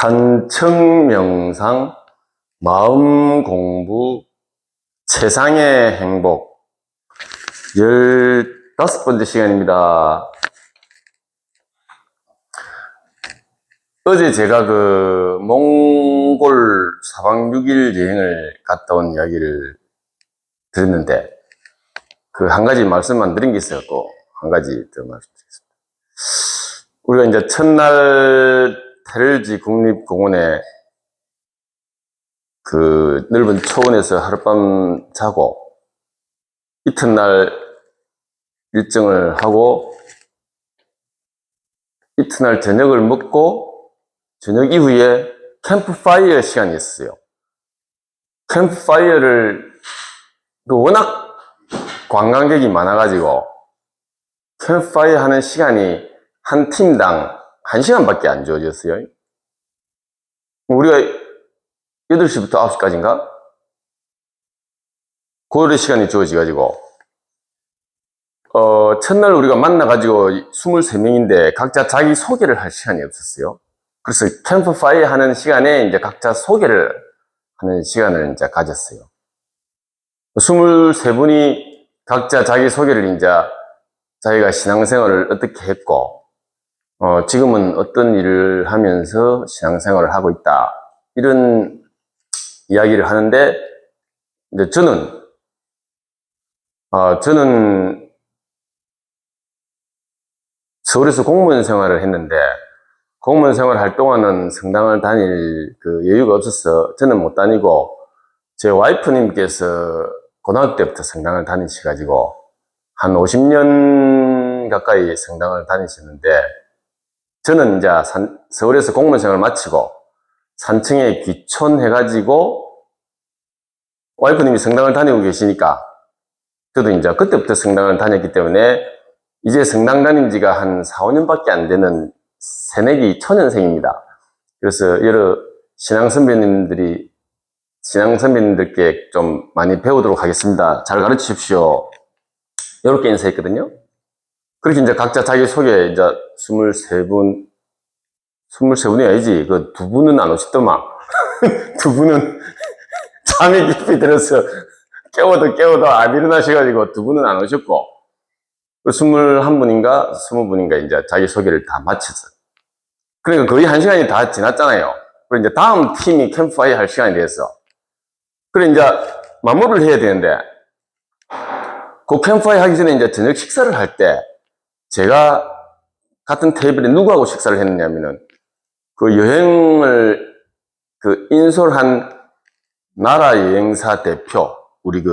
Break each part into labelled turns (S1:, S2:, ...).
S1: 산청명상, 마음공부, 최상의 행복 15번째 시간입니다. 어제 제가 몽골 4박 6일 여행을 갔다 온 이야기를 들었는데 한 가지 말씀만 드린 게 있었고 한 가지 더 말씀드리겠습니다. 우리가 이제 첫날 테를지 국립공원에 넓은 초원에서 하룻밤 자고 이튿날 일정을 하고 이튿날 저녁을 먹고 저녁 이후에 캠프파이어 시간이 있었어요. 캠프파이어를 워낙 관광객이 많아가지고 캠프파이어 하는 시간이 한 팀당 1시간밖에 안 주어졌어요. 우리가 8시부터 9시까지인가? 고열의 시간이 주어져가지고 첫날 우리가 만나가지고 23명인데 각자 자기 소개를 할 시간이 없었어요. 그래서 캠프파이어 하는 시간에 이제 각자 소개를 하는 시간을 이제 가졌어요. 23분이 각자 자기 소개를 이제 자기가 신앙생활을 어떻게 했고 지금은 어떤 일을 하면서 신앙생활을 하고 있다. 이런 이야기를 하는데, 이제 저는 서울에서 공무원 생활을 했는데, 공무원 생활을 할 동안은 성당을 다닐 여유가 없어서 저는 못 다니고, 제 와이프님께서 고등학교 때부터 성당을 다니셔가지고, 한 50년 가까이 성당을 다니셨는데, 저는 이제 서울에서 공무원 생활을 마치고 산청에 귀촌해가지고 와이프님이 성당을 다니고 계시니까 저도 이제 그때부터 성당을 다녔기 때문에 이제 성당 다닌 지가 한 4, 5년밖에 안 되는 새내기 초년생입니다. 그래서 여러 신앙 선배님들께 좀 많이 배우도록 하겠습니다. 잘 가르쳐 주십시오. 이렇게 인사했거든요. 그렇게 이제 각자 자기 소개 이제 23분이 아니지. 2분은 안 오셨더만. 2분은 잠이 깊이 들어서 깨워도 안 일어나셔가지고 2분은 안 오셨고, 21분인가 20분인가 이제 자기 소개를 다 마쳤어요. 그러니까 거의 1시간이 다 지났잖아요. 그리고 이제 다음 팀이 캠프파이어 할 시간이 돼서. 그래 이제 마무리를 해야 되는데, 캠프파이어 하기 전에 이제 저녁 식사를 할 때, 제가 같은 테이블에 누구하고 식사를 했느냐면은 여행을 인솔한 나라 여행사 대표, 우리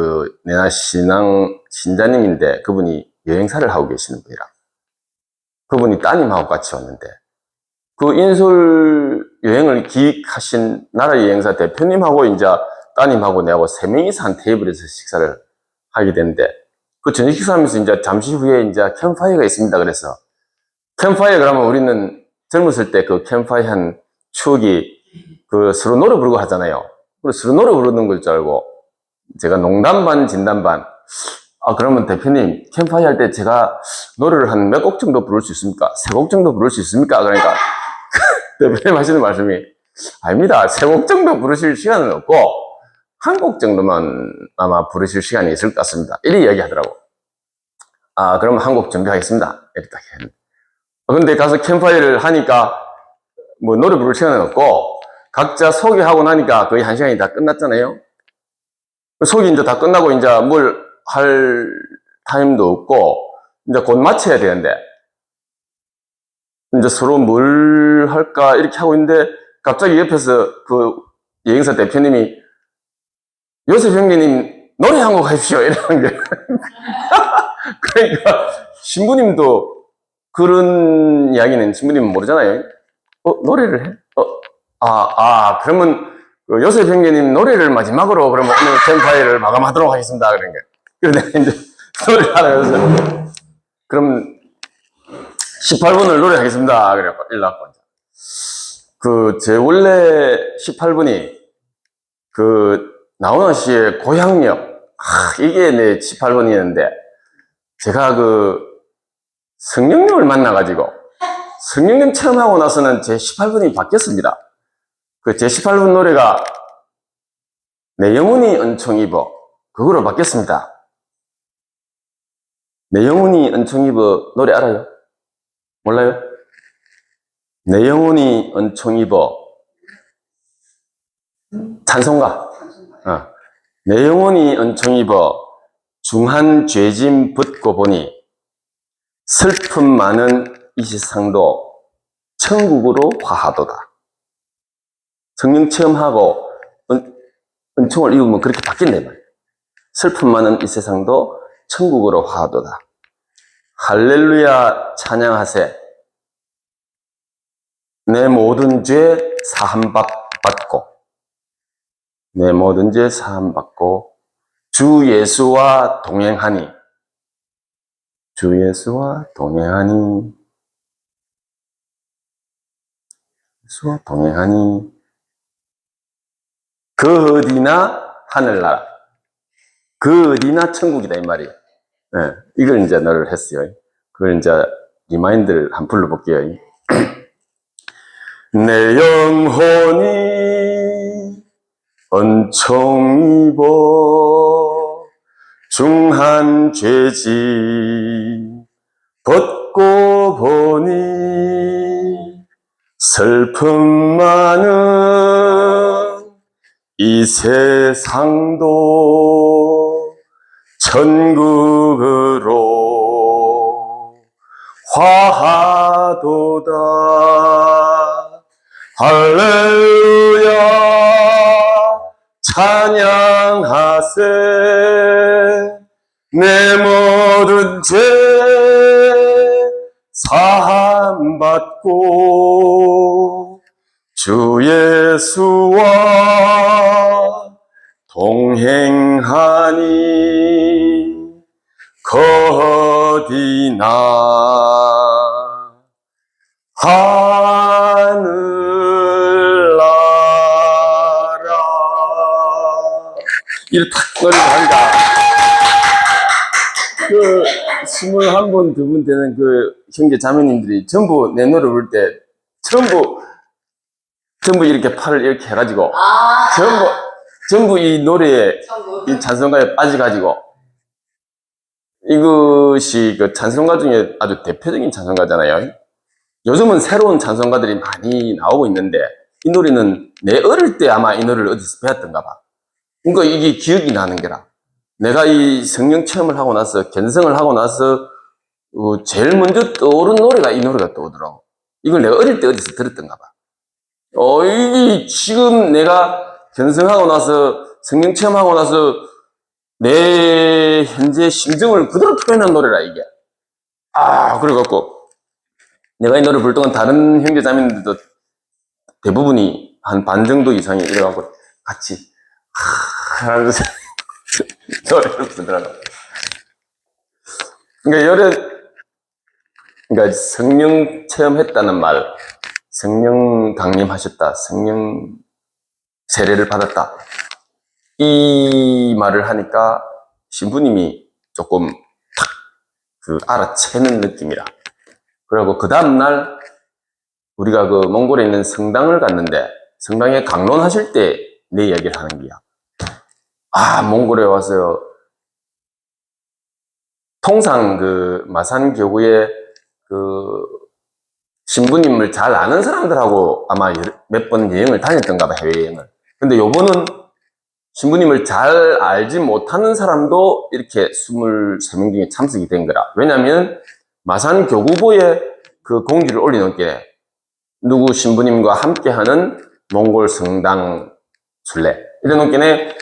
S1: 내나 신자님인데 그분이 여행사를 하고 계시는 분이라. 그분이 따님하고 같이 왔는데 인솔 여행을 기획하신 나라 여행사 대표님하고 이제 따님하고 내하고 3명이서 한 테이블에서 식사를 하게 됐는데 저녁 식사하면서 이제 잠시 후에 이제 캠프파이어가 있습니다. 그래서 캠프파이어 그러면 우리는 젊었을 때 캠프파이어 한 추억이 서로 노래 부르고 하잖아요. 서로 노래 부르는 걸 줄 알고 제가 농담 반 진담 반 그러면 대표님 캠프파이어 할 때 제가 노래를 한 몇 곡 정도 부를 수 있습니까? 3곡 정도 부를 수 있습니까? 그러니까 대표님 하시는 말씀이 아닙니다. 3곡 정도 부르실 시간은 없고 1곡 정도만 아마 부르실 시간이 있을 것 같습니다. 이렇게 이야기하더라고. 그럼 1곡 준비하겠습니다. 이렇게 딱 했는데. 근데 가서 캠프파이어를 하니까 노래 부를 시간은 없고 각자 소개하고 나니까 거의 1시간이 다 끝났잖아요. 소개 이제 다 끝나고 이제 뭘 할 타임도 없고 이제 곧 마쳐야 되는데 이제 서로 뭘 할까 이렇게 하고 있는데 갑자기 옆에서 여행사 대표님이 요셉 형제님 노래 한 곡 하십시오 이러는 게 그러니까 신부님도 그런 이야기는 신부님은 모르잖아요. 노래를 해? 그러면 요셉 형제님 노래를 마지막으로 그러면 오늘 캠프파이어를 마감하도록 하겠습니다. 그런 게. 그래서 내가 이제 노래를 하라 그래서 그럼 18분을 노래하겠습니다. 그래갖고 일어났고 제 원래 18분이 나훈아 씨의 고향역 이게 내 18번이었는데 제가 성령님을 만나가지고 성령님 체험하고 나서는 제 18번이 바뀌었습니다. 그 제18번 노래가 내 영혼이 은총 입어 그거로 바뀌었습니다. 내 영혼이 은총 입어 노래 알아요? 몰라요? 내 영혼이 은총 입어 찬송가. 내 영혼이 은총 입어 중한 죄짐 벗고 보니 슬픔 많은 이 세상도 천국으로 화하도다. 성령 체험하고 은총을 입으면 그렇게 바뀐단 말이에요. 슬픔 많은 이 세상도 천국으로 화하도다. 할렐루야 찬양하세. 내 모든 죄 사함 받고 내 모든 죄 사함 받고 주 예수와 동행하니 주 예수와 동행하니 예수와 동행하니 그 어디나 하늘나라 그 어디나 천국이다 이 말이에요. 네, 이걸 이제 너를 했어요. 그걸 이제 리마인드를 한 불러볼게요. 내 영혼이 은총 입어 중한 죄짐 벗고 보니 슬픔 많은 이 세상도 천국으로 화하도다. 할렐루야 찬양하세. 내 모든 죄 사함 받고 주 예수와 동행하니 거디나 하늘나라. 이렇게 탁 노래를 하니까 그 21분, 2분 되는 그 형제 자매님들이 전부 내 노래 부를 때 전부 이렇게 팔을 이렇게 해가지고 전부 이 노래에 이 찬송가에 빠져가지고 이것이 그 찬송가 중에 아주 대표적인 찬송가잖아요. 요즘은 새로운 찬송가들이 많이 나오고 있는데 이 노래는 내 어릴 때 아마 이 노래를 어디서 배웠던가 봐. 그러니까 이게 기억이 나는 게라. 내가 이 성령 체험을 하고 나서 견성을 하고 나서 제일 먼저 떠오른 노래가 이 노래가 떠오르더라고. 이걸 내가 어릴 때 어디서 들었던가 봐. 이게 지금 내가 견성하고 나서 성령 체험하고 나서 내 현재 심정을 그대로 표현한 노래라 이게. 그래갖고 내가 이 노래 부를 동안 다른 형제 자매님들도 대부분이 한 반 정도 이상이 이래갖고 같이 하면서 노래를 부르더라고. 그러니까 성령 체험했다는 말, 성령 강림하셨다, 성령 세례를 받았다. 이 말을 하니까 신부님이 조금 탁 알아채는 느낌이라. 그리고 그 다음날 우리가 그 몽골에 있는 성당을 갔는데 성당에 강론하실 때 내 이야기를 하는 거야. 몽골에 와서 통상 그 마산교구에 그 신부님을 잘 아는 사람들하고 아마 몇 번 여행을 다녔던가 봐, 해외여행을. 근데 요번은 신부님을 잘 알지 못하는 사람도 이렇게 23명 중에 참석이 된 거라. 왜냐면 마산교구보에 그 공지를 올려놓은 게 누구 신부님과 함께하는 몽골 성당 순례 이래놓은 게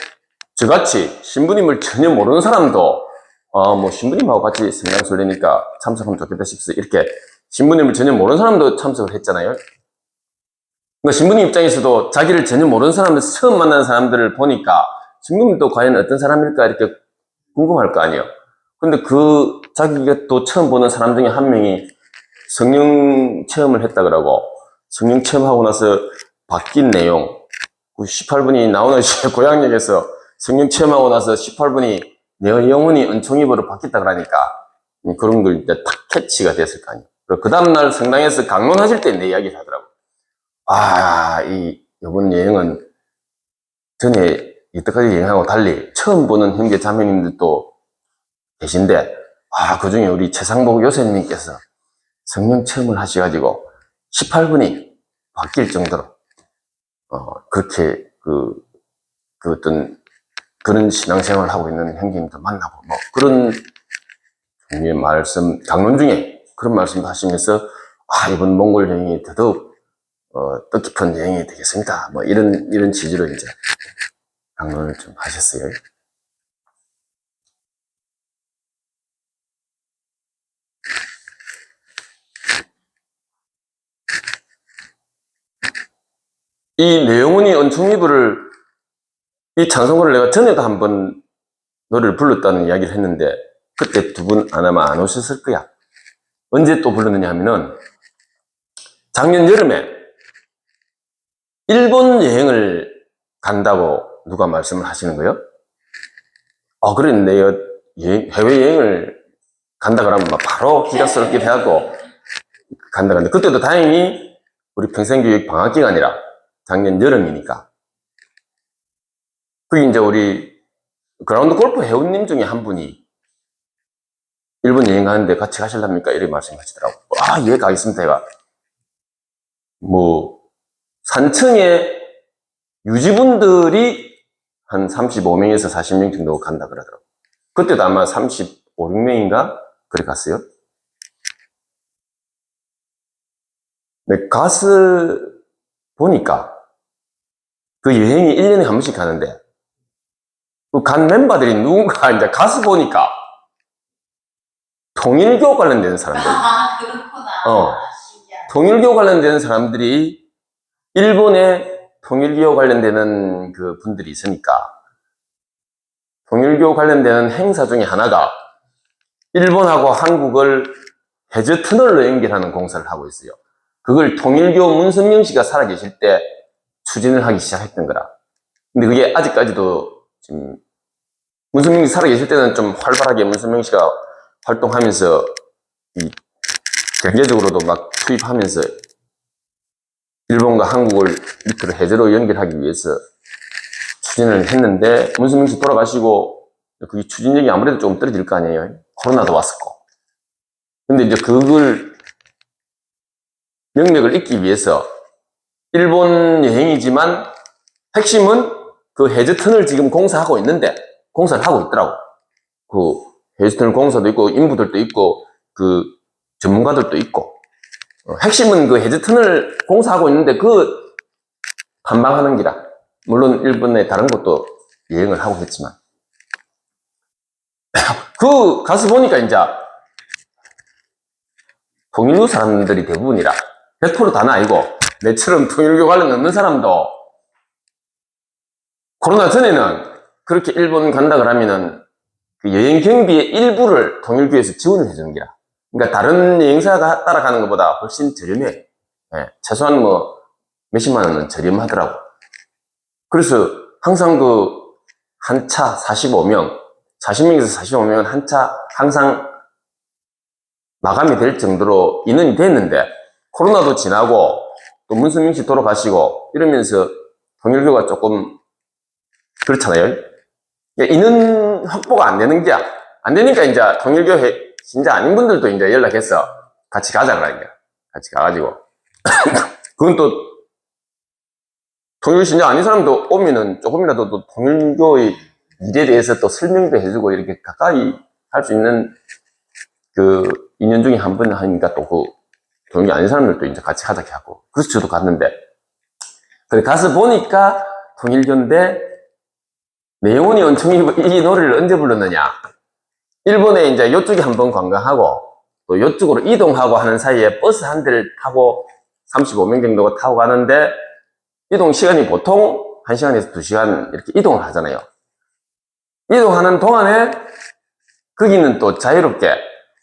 S1: 저같이 신부님을 전혀 모르는 사람도 신부님하고 같이 성당 순례니까 참석하면 좋겠다 싶어서 이렇게 신부님을 전혀 모르는 사람도 참석을 했잖아요. 그러니까 신부님 입장에서도 자기를 전혀 모르는 사람들, 처음 만나는 사람들을 보니까 신부님도 과연 어떤 사람일까 이렇게 궁금할 거 아니에요. 근데 자기가 또 처음 보는 사람 중에 한 명이 성령 체험을 했다 그러고 성령 체험하고 나서 바뀐 내용, 18분이 나오는 고향역에서 성령 체험하고 나서 18분이 내 영혼이 은총입으로 바뀌었다 그러니까 그런 걸 이제 탁 캐치가 됐을 거 아니에요. 그 다음날 성당에서 강론하실 때 내 이야기를 하더라고. 이번 여행은 전에 이때까지 여행하고 달리 처음 보는 형제 자매님들도 계신데, 그 중에 우리 최상복 요새님께서 성령 체험을 하셔가지고 18분이 바뀔 정도로, 그렇게 어떤 그런 신앙생활을 하고 있는 형제님도 만나고, 뭐, 그런 종류의 말씀, 강론 중에 그런 말씀도 하시면서, 이번 몽골 여행이 더더욱, 뜻깊은 여행이 되겠습니다. 뭐, 이런 취지로 이제 강론을 좀 하셨어요. 이 내용은이 은총이부를, 이 찬송가를 내가 전에도 한번 노래를 불렀다는 이야기를 했는데, 그때 두 분 아마 안 오셨을 거야. 언제 또 불렀느냐 하면은, 작년 여름에 일본 여행을 간다고 누가 말씀을 하시는 거예요. 그래, 내가 해외여행을 간다 그러면 막 바로 기가스럽게 해갖고 간다 그러는데, 그때도 다행히 우리 평생교육 방학기간이라 작년 여름이니까. 그게 이제 우리 그라운드 골프 회원님 중에 한 분이 일본 여행 가는데 같이 가실랍니까? 이렇게 말씀하시더라고. 예, 가겠습니다. 제가. 뭐, 산청에 유지분들이 한 35명에서 40명 정도 간다 그러더라고. 그때도 아마 35, 6명인가? 그래 갔어요. 근데 가서 보니까 그 여행이 1년에 한 번씩 가는데, 그 간 멤버들이 누군가 이제 가서 보니까 통일교 관련된 사람들.
S2: 그렇구나.
S1: 통일교 관련된 사람들이 일본에 통일교 관련되는 그 분들이 있으니까, 통일교 관련되는 행사 중에 하나가 일본하고 한국을 해저 터널로 연결하는 공사를 하고 있어요. 그걸 통일교 문선명 씨가 살아계실 때 추진을 하기 시작했던 거라. 근데 그게 아직까지도 지금, 문선명 씨 살아계실 때는 좀 활발하게 문선명 씨가 활동하면서 이 경제적으로도 막 투입하면서 일본과 한국을 밑으로 해저로 연결하기 위해서 추진을 했는데, 문선명 씨 돌아가시고 그게 추진력이 아무래도 조금 떨어질 거 아니에요. 코로나도 왔었고. 근데 이제 그걸 명맥을 잇기 위해서 일본 여행이지만 핵심은 그 해저 터널 지금 공사하고 있는데, 공사를 하고 있더라고. 그 해저 터널 공사도 있고 인부들도 있고 그 전문가들도 있고, 핵심은 그 해저 터널 공사하고 있는데 그 탐방하는 기라. 물론 일본의 다른 곳도 여행을 하고 했지만, 그 가서 보니까 이제 통일교 사람들이 대부분이라, 100% 다는 아니고 내처럼 통일교 관련 없는 사람도 코로나 전에는 그렇게 일본 간다 그러면은 그 여행 경비의 일부를 통일교에서 지원을 해주는 기라. 그러니까 다른 여행사가 따라가는 것보다 훨씬 저렴해. 최소한 뭐 몇십만 원은 저렴하더라고. 그래서 항상 그 한 차 45명, 40명에서 45명은 한 차 항상 마감이 될 정도로 인원이 됐는데, 코로나도 지나고 또 문선명 씨 돌아가시고 이러면서 통일교가 조금 그렇잖아요. 인원 확보가 안 되는 게, 안 되니까 이제 통일교 신자 아닌 분들도 이제 연락해서 같이 가자 그러니까 같이 가가지고 그건 또 통일교 신자 아닌 사람도 오면은 조금이라도 또 통일교의 일에 대해서 또 설명도 해주고 이렇게 가까이 할 수 있는 그 2년 중에 한 번 하니까, 또 그 통일교 아닌 사람들도 이제 같이 가자 하고, 그래서 저도 갔는데, 그래 가서 보니까 통일교인데, 내용이 엄청, 이 노래를 언제 불렀느냐, 일본에 이제 이쪽에 한번 관광하고 또 이쪽으로 이동하고 하는 사이에 버스 한 대를 타고 35명 정도가 타고 가는데, 이동 시간이 보통 1시간에서 2시간 이렇게 이동을 하잖아요. 이동하는 동안에 거기는 또 자유롭게,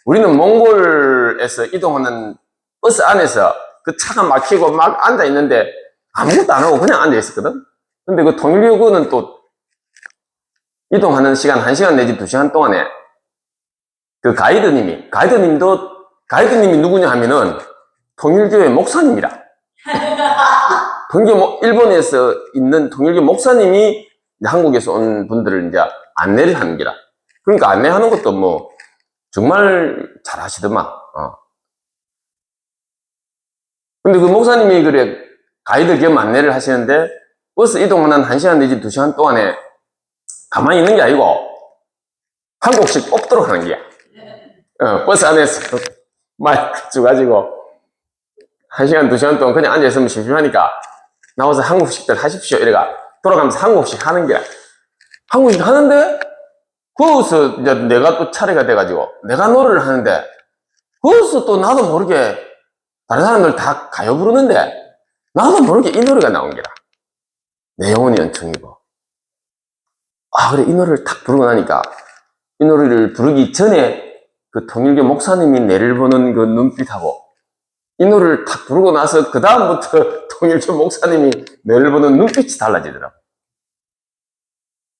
S1: 우리는 몽골에서 이동하는 버스 안에서 그 차가 막히고 막 앉아 있는데 아무것도 안 하고 그냥 앉아 있었거든. 근데 그 통일교구는 또 이동하는 시간 1시간 내지 2시간 동안에 그 가이드님이 누구냐 하면은 통일교의 목사님이라. 일본에서 있는 통일교 목사님이 한국에서 온 분들을 이제 안내를 하는 기라. 그러니까 안내하는 것도 뭐 정말 잘 하시더만. 근데 그 목사님이 그래 가이드 겸 안내를 하시는데 버스 이동은 한 1시간 내지 2시간 동안에 가만히 있는 게 아니고 한 곡씩 뽑도록 하는 게야. 버스 안에서 마이크 쭉 가지고 1시간 2시간 동안 그냥 앉아있으면 심심하니까 나와서 한 곡씩들 하십시오 이래가 돌아가면서 한 곡씩 하는 게야. 한 곡씩 하는데 거기서 이제 내가 또 차례가 돼가지고 내가 노래를 하는데 거기서 또 나도 모르게 다른 사람들 다 가요 부르는데 나도 모르게 이 노래가 나온 게라. 내 영혼이 연청이고. 그래 이 노래를 탁 부르고 나니까 이 노래를 부르기 전에 그 통일교 목사님이 내를 보는 그 눈빛하고 이 노래를 탁 부르고 나서 그 다음부터 통일교 목사님이 내를 보는 눈빛이 달라지더라고.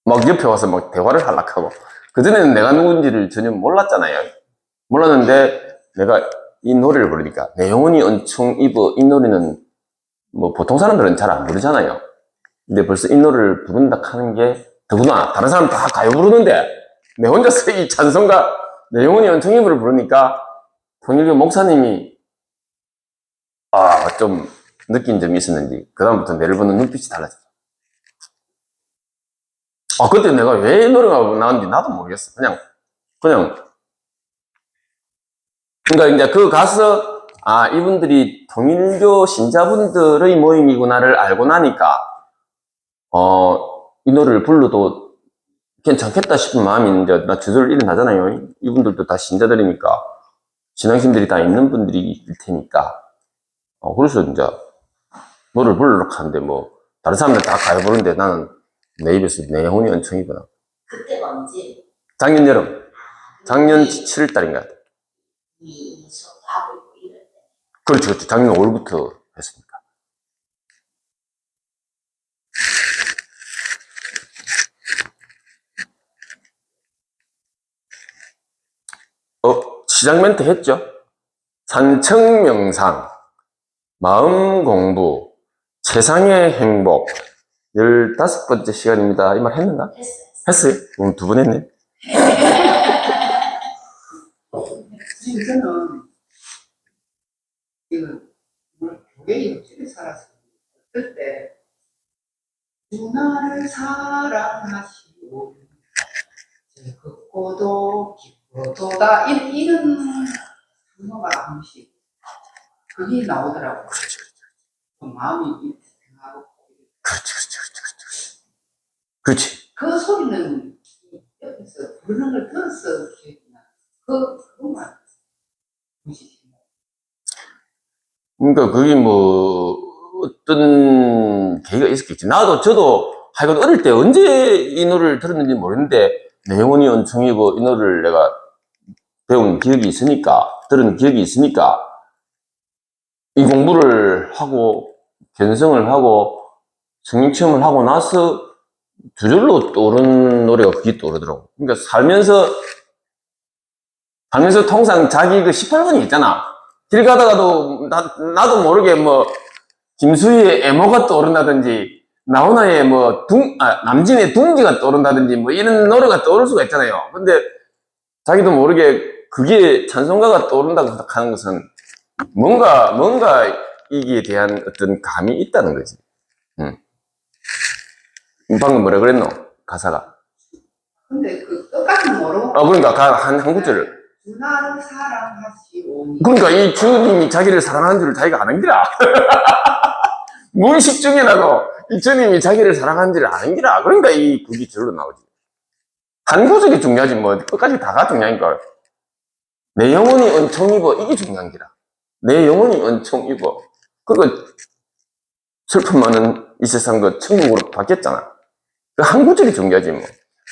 S1: 막 옆에 와서 막 대화를 하려고. 그전에는 내가 누군지를 전혀 몰랐잖아요. 몰랐는데 내가 이 노래를 부르니까 내 영혼이 엄청 입어. 이 노래는 뭐 보통 사람들은 잘 안 부르잖아요. 근데 벌써 이 노래를 부른다 하는 게 더구나 다른 사람 다 가요 부르는데 내 혼자서 이 찬송가 내 영혼이 엄청 입어를 부르니까 통일교 목사님이 좀 느낀 점이 있었는지 그다음부터 내를 보는 눈빛이 달라졌어. 그때 내가 왜 이 노래가 나왔는지 나도 모르겠어. 그러니까 이제 그 가서 이분들이 통일교 신자분들의 모임이구나를 알고 나니까 이 노래를 불러도 괜찮겠다 싶은 마음이 이제 나 저절로 일어나잖아요. 이분들도 다 신자들이니까 신앙심들이 다 있는 분들이 일 테니까 그래서 이제 노래를 부르려고 하는데 뭐 다른 사람들 다 가요 부르는데 나는 내 입에서 내 영혼이 연청이구나.
S2: 그때가 언제?
S1: 작년 여름, 작년 7월 달인가.
S2: 이 수업하고 있고 이럴 때.
S1: 그렇죠. 작년 5월부터 했으니까. 시작 멘트 했죠? 산청명상, 마음 공부, 세상의 행복, 15번째 시간입니다. 이 말 했는가?
S2: 했어요.
S1: 했어요? 그럼 2번 했네.
S3: 저는 이거 교회 옆집에 살았어요. 그때 누나를 사랑하시오 걷고도 기뻐도다 이런 단어가 한 번씩 그게 나오더라고요. 그 마음이 생하고
S1: 그렇지.
S3: 그 소리는 옆에서 부르는 걸 들었어 기억이 나. 그것만 무시시네.
S1: 그러니까 그게 뭐 어떤 계기가 있었겠지. 저도 하여간 어릴 때 언제 이 노래를 들었는지 모르는데 내 영혼이 연청이고 이 노래를 내가 배운 기억이 있으니까 들은 기억이 있으니까 이 공부를 하고 견성을 하고 성령 체험을 하고 나서 저절로 떠오른 노래가 그게 떠오르더라고. 그러니까 살면서 통상 자기 그 18번이 있잖아. 길 가다가도 나도 모르게 뭐 김수희의 애모가 떠오른다든지 나훈아의 뭐 남진의 둥지가 떠오른다든지 뭐 이런 노래가 떠오를 수가 있잖아요. 근데 자기도 모르게 그게 찬송가가 떠오른다고 하는 것은 뭔가 이기에 대한 어떤 감이 있다는 거지. 방금 뭐라 그랬노? 가사가.
S3: 근데 그 끝까지 모르고
S1: 그러니까 한 구절을.
S3: 누나를 사랑하시오니.
S1: 그러니까 이 주님이 자기를 사랑하는 줄을 자기가 아는 기라. 무의식 중에라도 이 주님이 자기를 사랑하는 줄을 아는 기라. 그러니까 이 구기 절로 나오지. 한 구절이 중요하지 뭐 끝까지 다가 중요하니까. 내 영혼이 은총 입어 이게 중요한 기라. 내 영혼이 은총 입어. 그리고 슬픔 많은 이 세상 그 천국으로 바뀌었잖아. 그 한 구절이 중요하지 뭐.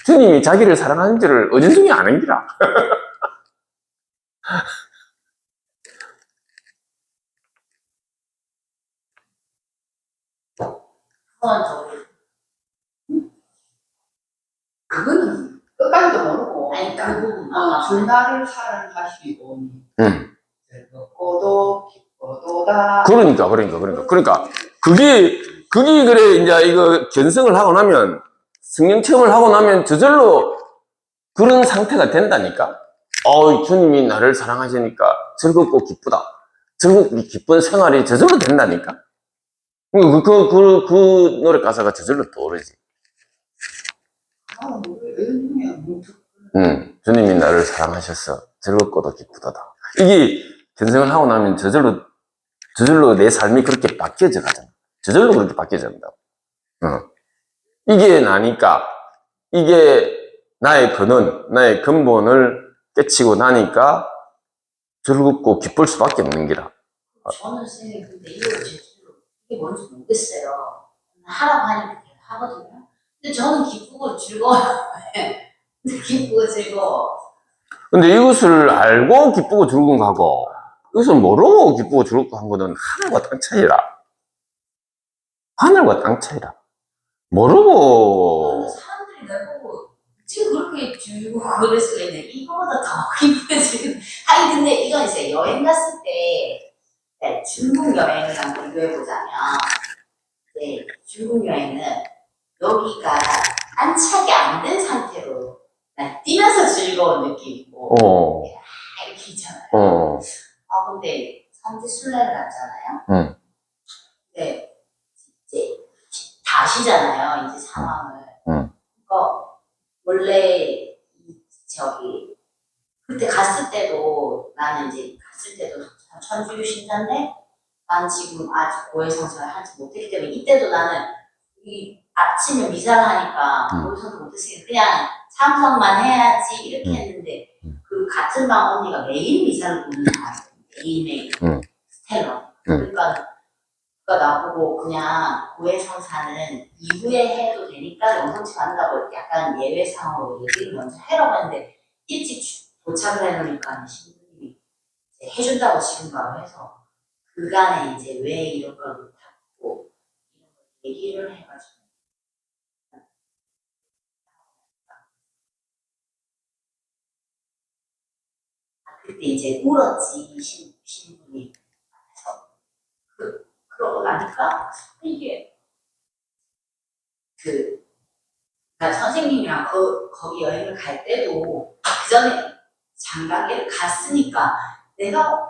S1: 주님이 자기를 사랑하는 줄을 어딘중에 아는 기라.
S2: 후원적으로.
S3: 그거는 끝까지도 모르고
S2: 아니, 그 부분.
S3: 주나를 사랑하시오니
S1: 응.
S3: 즐겁고도 기뻐도다.
S1: 그러니까 그게 그게 그래, 이제 이거 견성을 하고 나면, 성령 체험을 하고 나면 저절로 그런 상태가 된다니까? 주님이 나를 사랑하시니까 즐겁고 기쁘다. 즐겁고 기쁜 생활이 저절로 된다니까? 그 노래 가사가 저절로 떠오르지.
S3: 요즘에 뭉툭.
S1: 주님이 나를 사랑하셔서 즐겁고도 기쁘다다. 이게 견성을 하고 나면 저절로 내 삶이 그렇게 바뀌어져 가잖아. 저절로 그렇게 바뀌어져 간다고. 이게 나니까, 이게 나의 근원, 나의 근본을 깨치고 나니까 즐겁고 기쁠 수밖에 없는 기라.
S2: 저는 선생님 근데 이걸 제대로 이게 뭔지 모르겠어요. 하라고 하니까 그냥 하거든요. 근데 저는 기쁘고 즐거워요. 기쁘고 즐거워.
S1: 근데 이것을 알고 기쁘고 즐거운 거하고, 이것을 모르고 기쁘고 즐겁고 한 거는 하늘과 땅 차이라. 하늘과 땅 차이라. 모르고,
S2: 사람들이 날 보고 지금 그렇게 즐거고 그럴 수가 있네. 이거보다 더 기쁘게 지금. 아니 근데 이건 이제 여행 갔을 때 네, 중국 여행이랑 비교해보자면 네, 중국 여행은 여기가 안착이 안 된 상태로 난 뛰면서 즐거운 느낌이고 이렇게 있잖아요. 근데 성지순례를 갔잖아요. 근데 이제 다 아시잖아요. 이제 상황을. 그러니까 원래 저기 그때 갔을 때도 나는 이제 갔을 때도 천주교 신자인데 난 지금 아직 고해성사를 하지 못했기 때문에 이때도 나는 이 아침에 미사를 하니까 고해성사 못했으니까 그냥 참석만 해야지 이렇게 했는데 그 같은 방 언니가 매일 미사를 보는 사람이에요. 매일매일 스텔러. 그러니까 나보고 그냥 고해성사는 이후에 해도 되니까 영상치 받는다고 약간 예외상으로 얘기를 먼저 해라고 했는데 일찍 도착을 해놓으니까 신부님이 해준다고 지금 바로 해서 그간에 이제 왜 이런 걸 못하고 이런 걸 얘기를 해가지고 그때 이제 울었지 신부님 앞에서 그러고 나니까 이게 그러니까 선생님이랑 거기 여행을 갈 때도 그 전에 장가게를 갔으니까 내가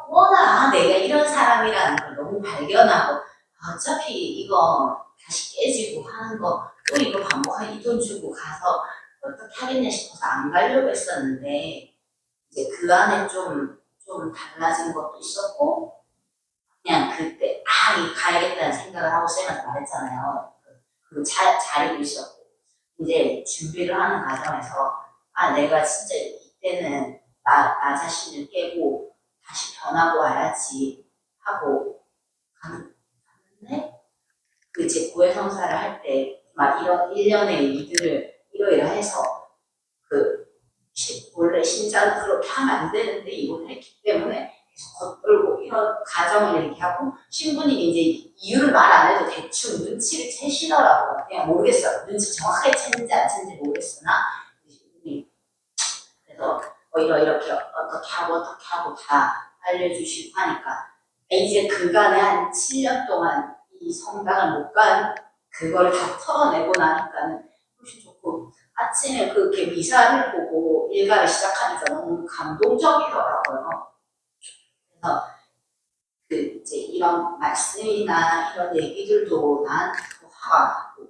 S2: 이런 사람이라는 걸 너무 발견하고 어차피 이거 다시 깨지고 하는 거 또 이거 반복하면 이 돈 주고 가서 어떻게 하겠냐 싶어서 안 가려고 했었는데 이제 그 안에 좀 달라진 것도 있었고 그냥 그때 이 가야겠다는 생각을 하고 쌤한테 말했잖아요. 자리도 있었고 이제 준비를 하는 과정에서 내가 진짜 이때는 나 자신을 깨고 다시 변하고 와야지 하고 갔는데 그 이제 고해성사를 할 때 막 이런 일련의 일들을 이러이러해서 원래 신자는 그렇게 하면 안 되는데 이걸 했기 때문에 계속 겉돌고 이런 과정을 얘기하고 신부님이 이제 이유를 말 안 해도 대충 눈치를 채시더라고요. 그냥 모르겠어요. 눈치 정확하게 챘는지 안 챘는지 모르겠으나 신부님이 그래서 이렇게 어떻게 하고 다 알려주시고 하니까 이제 그간에 한 7년 동안 이 성당을 못 간 그거를 다 털어내고 나니까는 훨씬 좋고 아침에 그렇게 미사를 보고 일과를 시작하니까 너무 감동적이더라고요. 그래서 이제 이런 말씀이나 이런 얘기들도 나한테 와가지고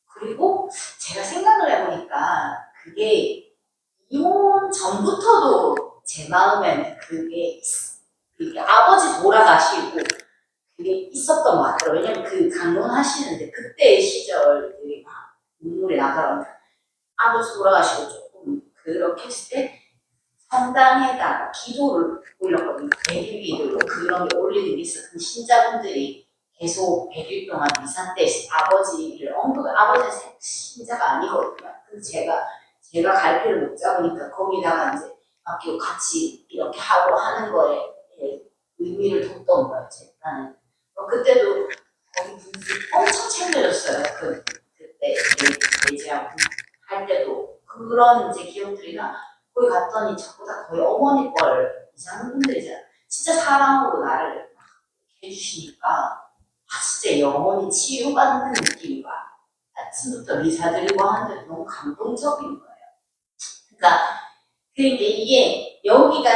S2: 그리고 제가 생각을 해보니까 그게 이혼 전부터도 제 마음에는 그게 아버지 돌아가시고 그게 있었던 것 같아요. 왜냐면 그 강론하시는데 그때의 시절들이 막 눈물이 나더라고요. 아버지 돌아가시고 조금 그렇게 했을 때 성당에다가 기도를 올렸거든요. 100일기도 그런 게 올리는 게 있어. 그 신자분들이 계속 100일 동안 미사 때 아버지를 아버지는 신자가 아니거든요. 그래서 제가 갈피를 못 잡으니까 거기다가 이제 맡기고 같이 이렇게 하고 하는 거에 의미를 뒀던 거예요. 제가는. 그때도 거기 분들이 엄청 챙겨줬어요. 그때 예지하고 할 때도 그런 이제 기억들이나 거기 갔더니 자꾸 다 거의 어머니 뻘 이상한 분들이잖아. 진짜 사랑으로 나를 해주시니까 진짜 영혼이 치유받는 느낌이 와. 아침부터 미사 드리고 하는데 너무 감동적인 거예요. 그러니까 이게 여기가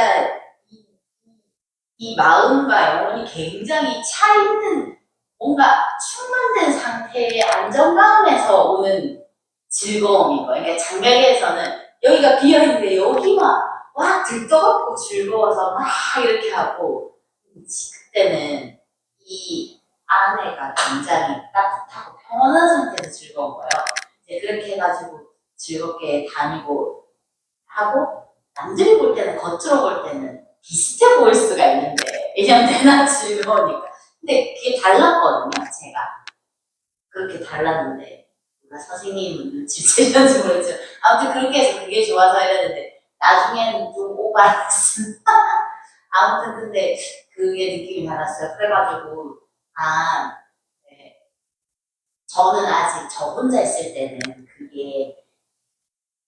S2: 이 마음과 영혼이 굉장히 차있는 뭔가 충만된 상태의 안정감에서 오는 즐거움인 거예요. 그러니까 장가계에서는 여기가 비어있는데 여기만 와 들떠갖고 즐거워서 막 이렇게 하고 그때는 이 아내가 굉장히 따뜻하고 평온한 상태에서 즐거운 거예요. 이제 그렇게 해가지고 즐겁게 다니고 하고 남들이 볼 때는 겉으로 볼 때는 비슷해 보일 수가 있는데 왜냐면 내나 즐거우니까. 근데 그게 달랐거든요. 제가 그렇게 달랐는데 선생님은 눈치채셨는지 모르겠지만 아무튼 그렇게 해서 그게 좋아서 이랬는데 나중에는 좀 오버했습니다. 아무튼 근데 그게 느낌이 달랐어요. 그래가지고 네. 저는 아직 저 혼자 있을 때는 그게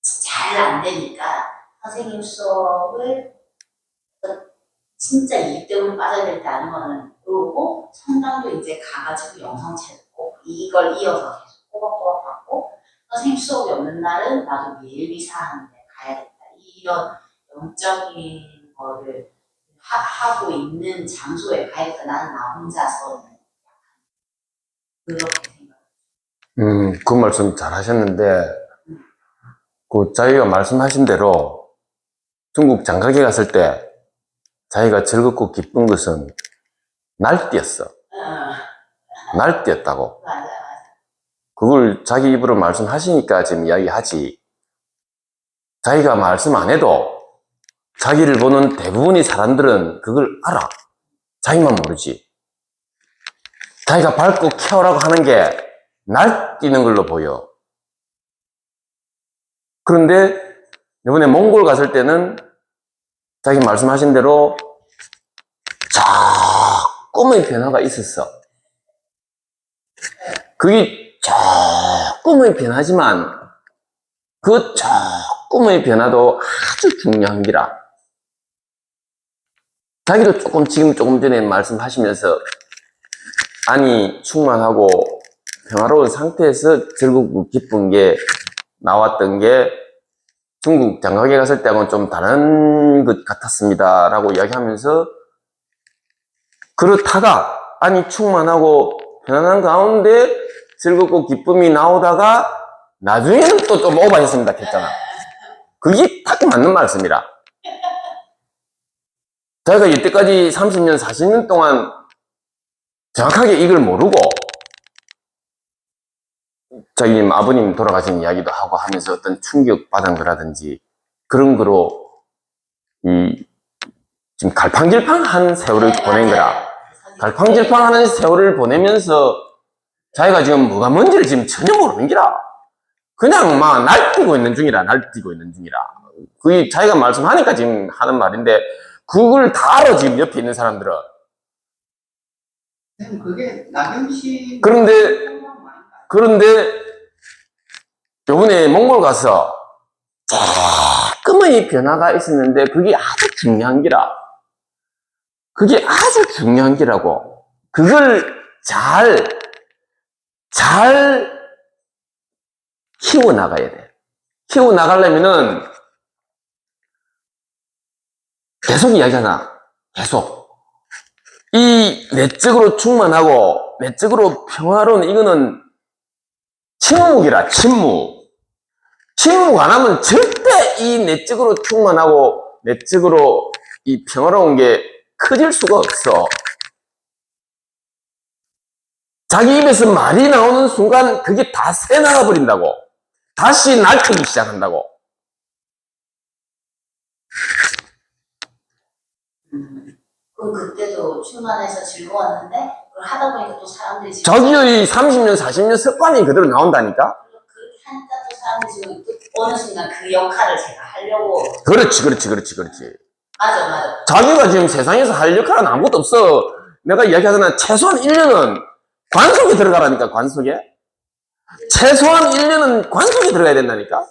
S2: 잘 안 되니까 선생님 수업을 진짜 일 때문에 빠져야 될 때 아니면은 그러고 성당도 이제 가가지고 영상책 듣고 이걸 이어서 계속 꼬박꼬박 받고 선생님 수업이 없는 날은 나도 매일 미사하는데 가야겠다 이런 영적인 거를 하고 있는 장소에 가야겠다. 나는 나 혼자서는 그렇게 생각해요.
S1: 그 말씀 잘 하셨는데, 그 자기가 말씀하신 대로 중국 장가게 갔을 때 자기가 즐겁고 기쁜 것은 날뛰었어. 날뛰었다고.
S2: 맞아.
S1: 그걸 자기 입으로 말씀하시니까 지금 이야기하지. 자기가 말씀 안 해도 자기를 보는 대부분의 사람들은 그걸 알아. 자기만 모르지. 자기가 밟고 키워라고 하는 게 날뛰는 걸로 보여. 그런데 이번에 몽골 갔을 때는 자기 말씀하신 대로 조금의 변화가 있었어. 그게 조금의 변화지만 그 조금의 변화도 아주 중요한 기라. 자기도 조금 전에 말씀하시면서 안이 충만하고 평화로운 상태에서 즐겁고 기쁜 게 나왔던 게 중국 장가게 갔을 때하고는 좀 다른 것 같았습니다 라고 이야기하면서 그렇다가 안이 충만하고 편안한 가운데 즐겁고 기쁨이 나오다가 나중에는 또 좀 오버했습니다 했잖아. 그게 딱 맞는 말씀이라. 자기가 이때까지 30년 40년 동안 정확하게 이걸 모르고 자기 아버님 돌아가신 이야기도 하고 하면서 어떤 충격받은 거라든지 그런 거로 지금 갈팡질팡한 세월을 보낸 거라. 갈팡질팡하는 세월을 보내면서 자기가 지금 뭐가 뭔지를 지금 전혀 모르는 기라. 그냥 막 날뛰고 있는 중이라. 그게 자기가 말씀하니까 지금 하는 말인데 그걸 다 알아 지금 옆에 있는 사람들은.
S3: 그게 낙엽씨
S1: 그런데 요번에 몽골 가서 조금의 변화가 있었는데 그게 아주 중요한 기라. 그게 아주 중요한 기라고. 그걸 잘 키워나가야 돼. 키워나가려면은 계속 이야기하잖아. 계속. 이 내적으로 충만하고 내적으로 평화로운 이거는 침묵이라. 침묵 안 하면 절대 이 내적으로 충만하고 내적으로 이 평화로운 게 커질 수가 없어. 자기 입에서 말이 나오는 순간 그게 다 새나가 버린다고. 다시 날뛰기 시작한다고.
S2: 그럼 그때도 충만해서 즐거웠는데 그걸 하다 보니까 또 사람들이 지금
S1: 자기의 30년 40년 습관이 그대로 나온다니까.
S2: 그렇게 하니까 또 사람들이 지금 또 어느 순간 그 역할을 제가 하려고.
S1: 그렇지.
S2: 맞아.
S1: 자기가 지금 세상에서 할 역할은 아무것도 없어. 내가 이야기하잖아. 최소한 1년은 관속에 들어가라니까. 최소한 1년은 관속에 들어가야 된다니까.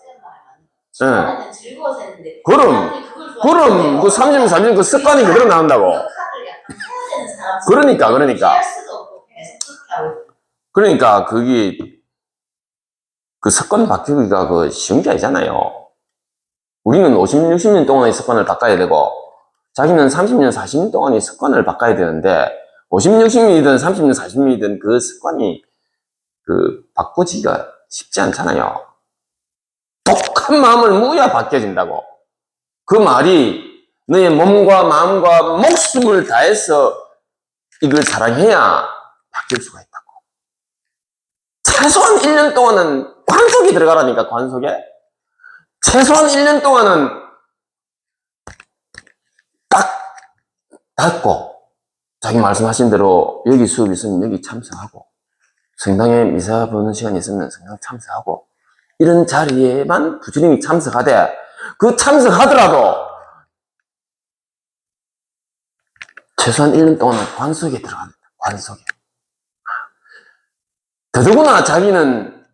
S2: 처음에는 즐거워서 했는데
S1: 그럼 그 30년 40년 그 습관이 그대로 나온다고.
S2: 역할을 약간 해야 되는 사람
S1: 그러니까
S2: 피할 수도 없고 계속 그렇게
S1: 그러니까 그게 그 습관 바꾸기가 그 쉬운 게 아니잖아요. 우리는 50년, 60년 동안의 습관을 바꿔야 되고 자기는 30년, 40년 동안의 습관을 바꿔야 되는데 50년, 60년이든 30년, 40년이든 그 습관이 그 바꾸지가 쉽지 않잖아요. 독한 마음을 먹어야 바뀌어진다고. 그 말이 너의 몸과 마음과 목숨을 다해서 이걸 사랑해야 바뀔 수가 있다고. 최소한 1년 동안은 관속에 들어가라니까, 관속에. 최소한 1년 동안은 딱 닫고 자기 말씀하신 대로 여기 수업 있으면 여기 참석하고 성당에 미사 보는 시간이 있으면 성당 참석하고 이런 자리에만 부지런히 참석하되 그 참석하더라도 최소한 1년 동안은 관속에 들어간다. 관속에. 더더구나 자기는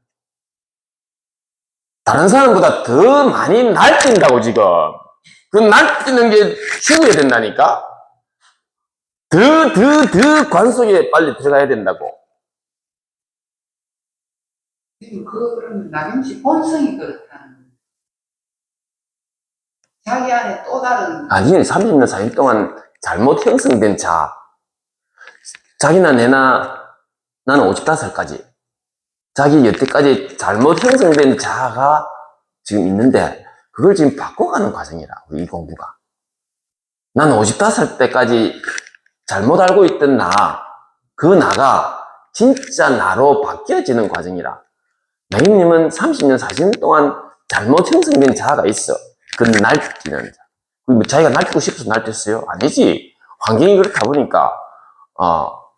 S1: 다른 사람보다 더 많이 날뛴다고 지금. 그 날뛰는 게 죽어야 된다니까? 더 관속에 빨리 들어가야 된다고.
S3: 지금 그런 나경씨 본성이 그렇다는 자기 안에 또 다른
S1: 아니, 30년, 40년 동안 잘못 형성된 자. 자기나 내나 나는 55살까지. 자기 여태까지 잘못 형성된 자아가 지금 있는데 그걸 지금 바꿔가는 과정이라고, 이 공부가. 나는 55살 때까지 잘못 알고 있던 그 나가 진짜 나로 바뀌어지는 과정이라. 나경님은 30년, 40년 동안 잘못 형성된 자아가 있어. 그 날뛰는 자. 뭐 자기가 날뛰고 싶어서 날뛰었어요? 아니지. 환경이 그렇다 보니까,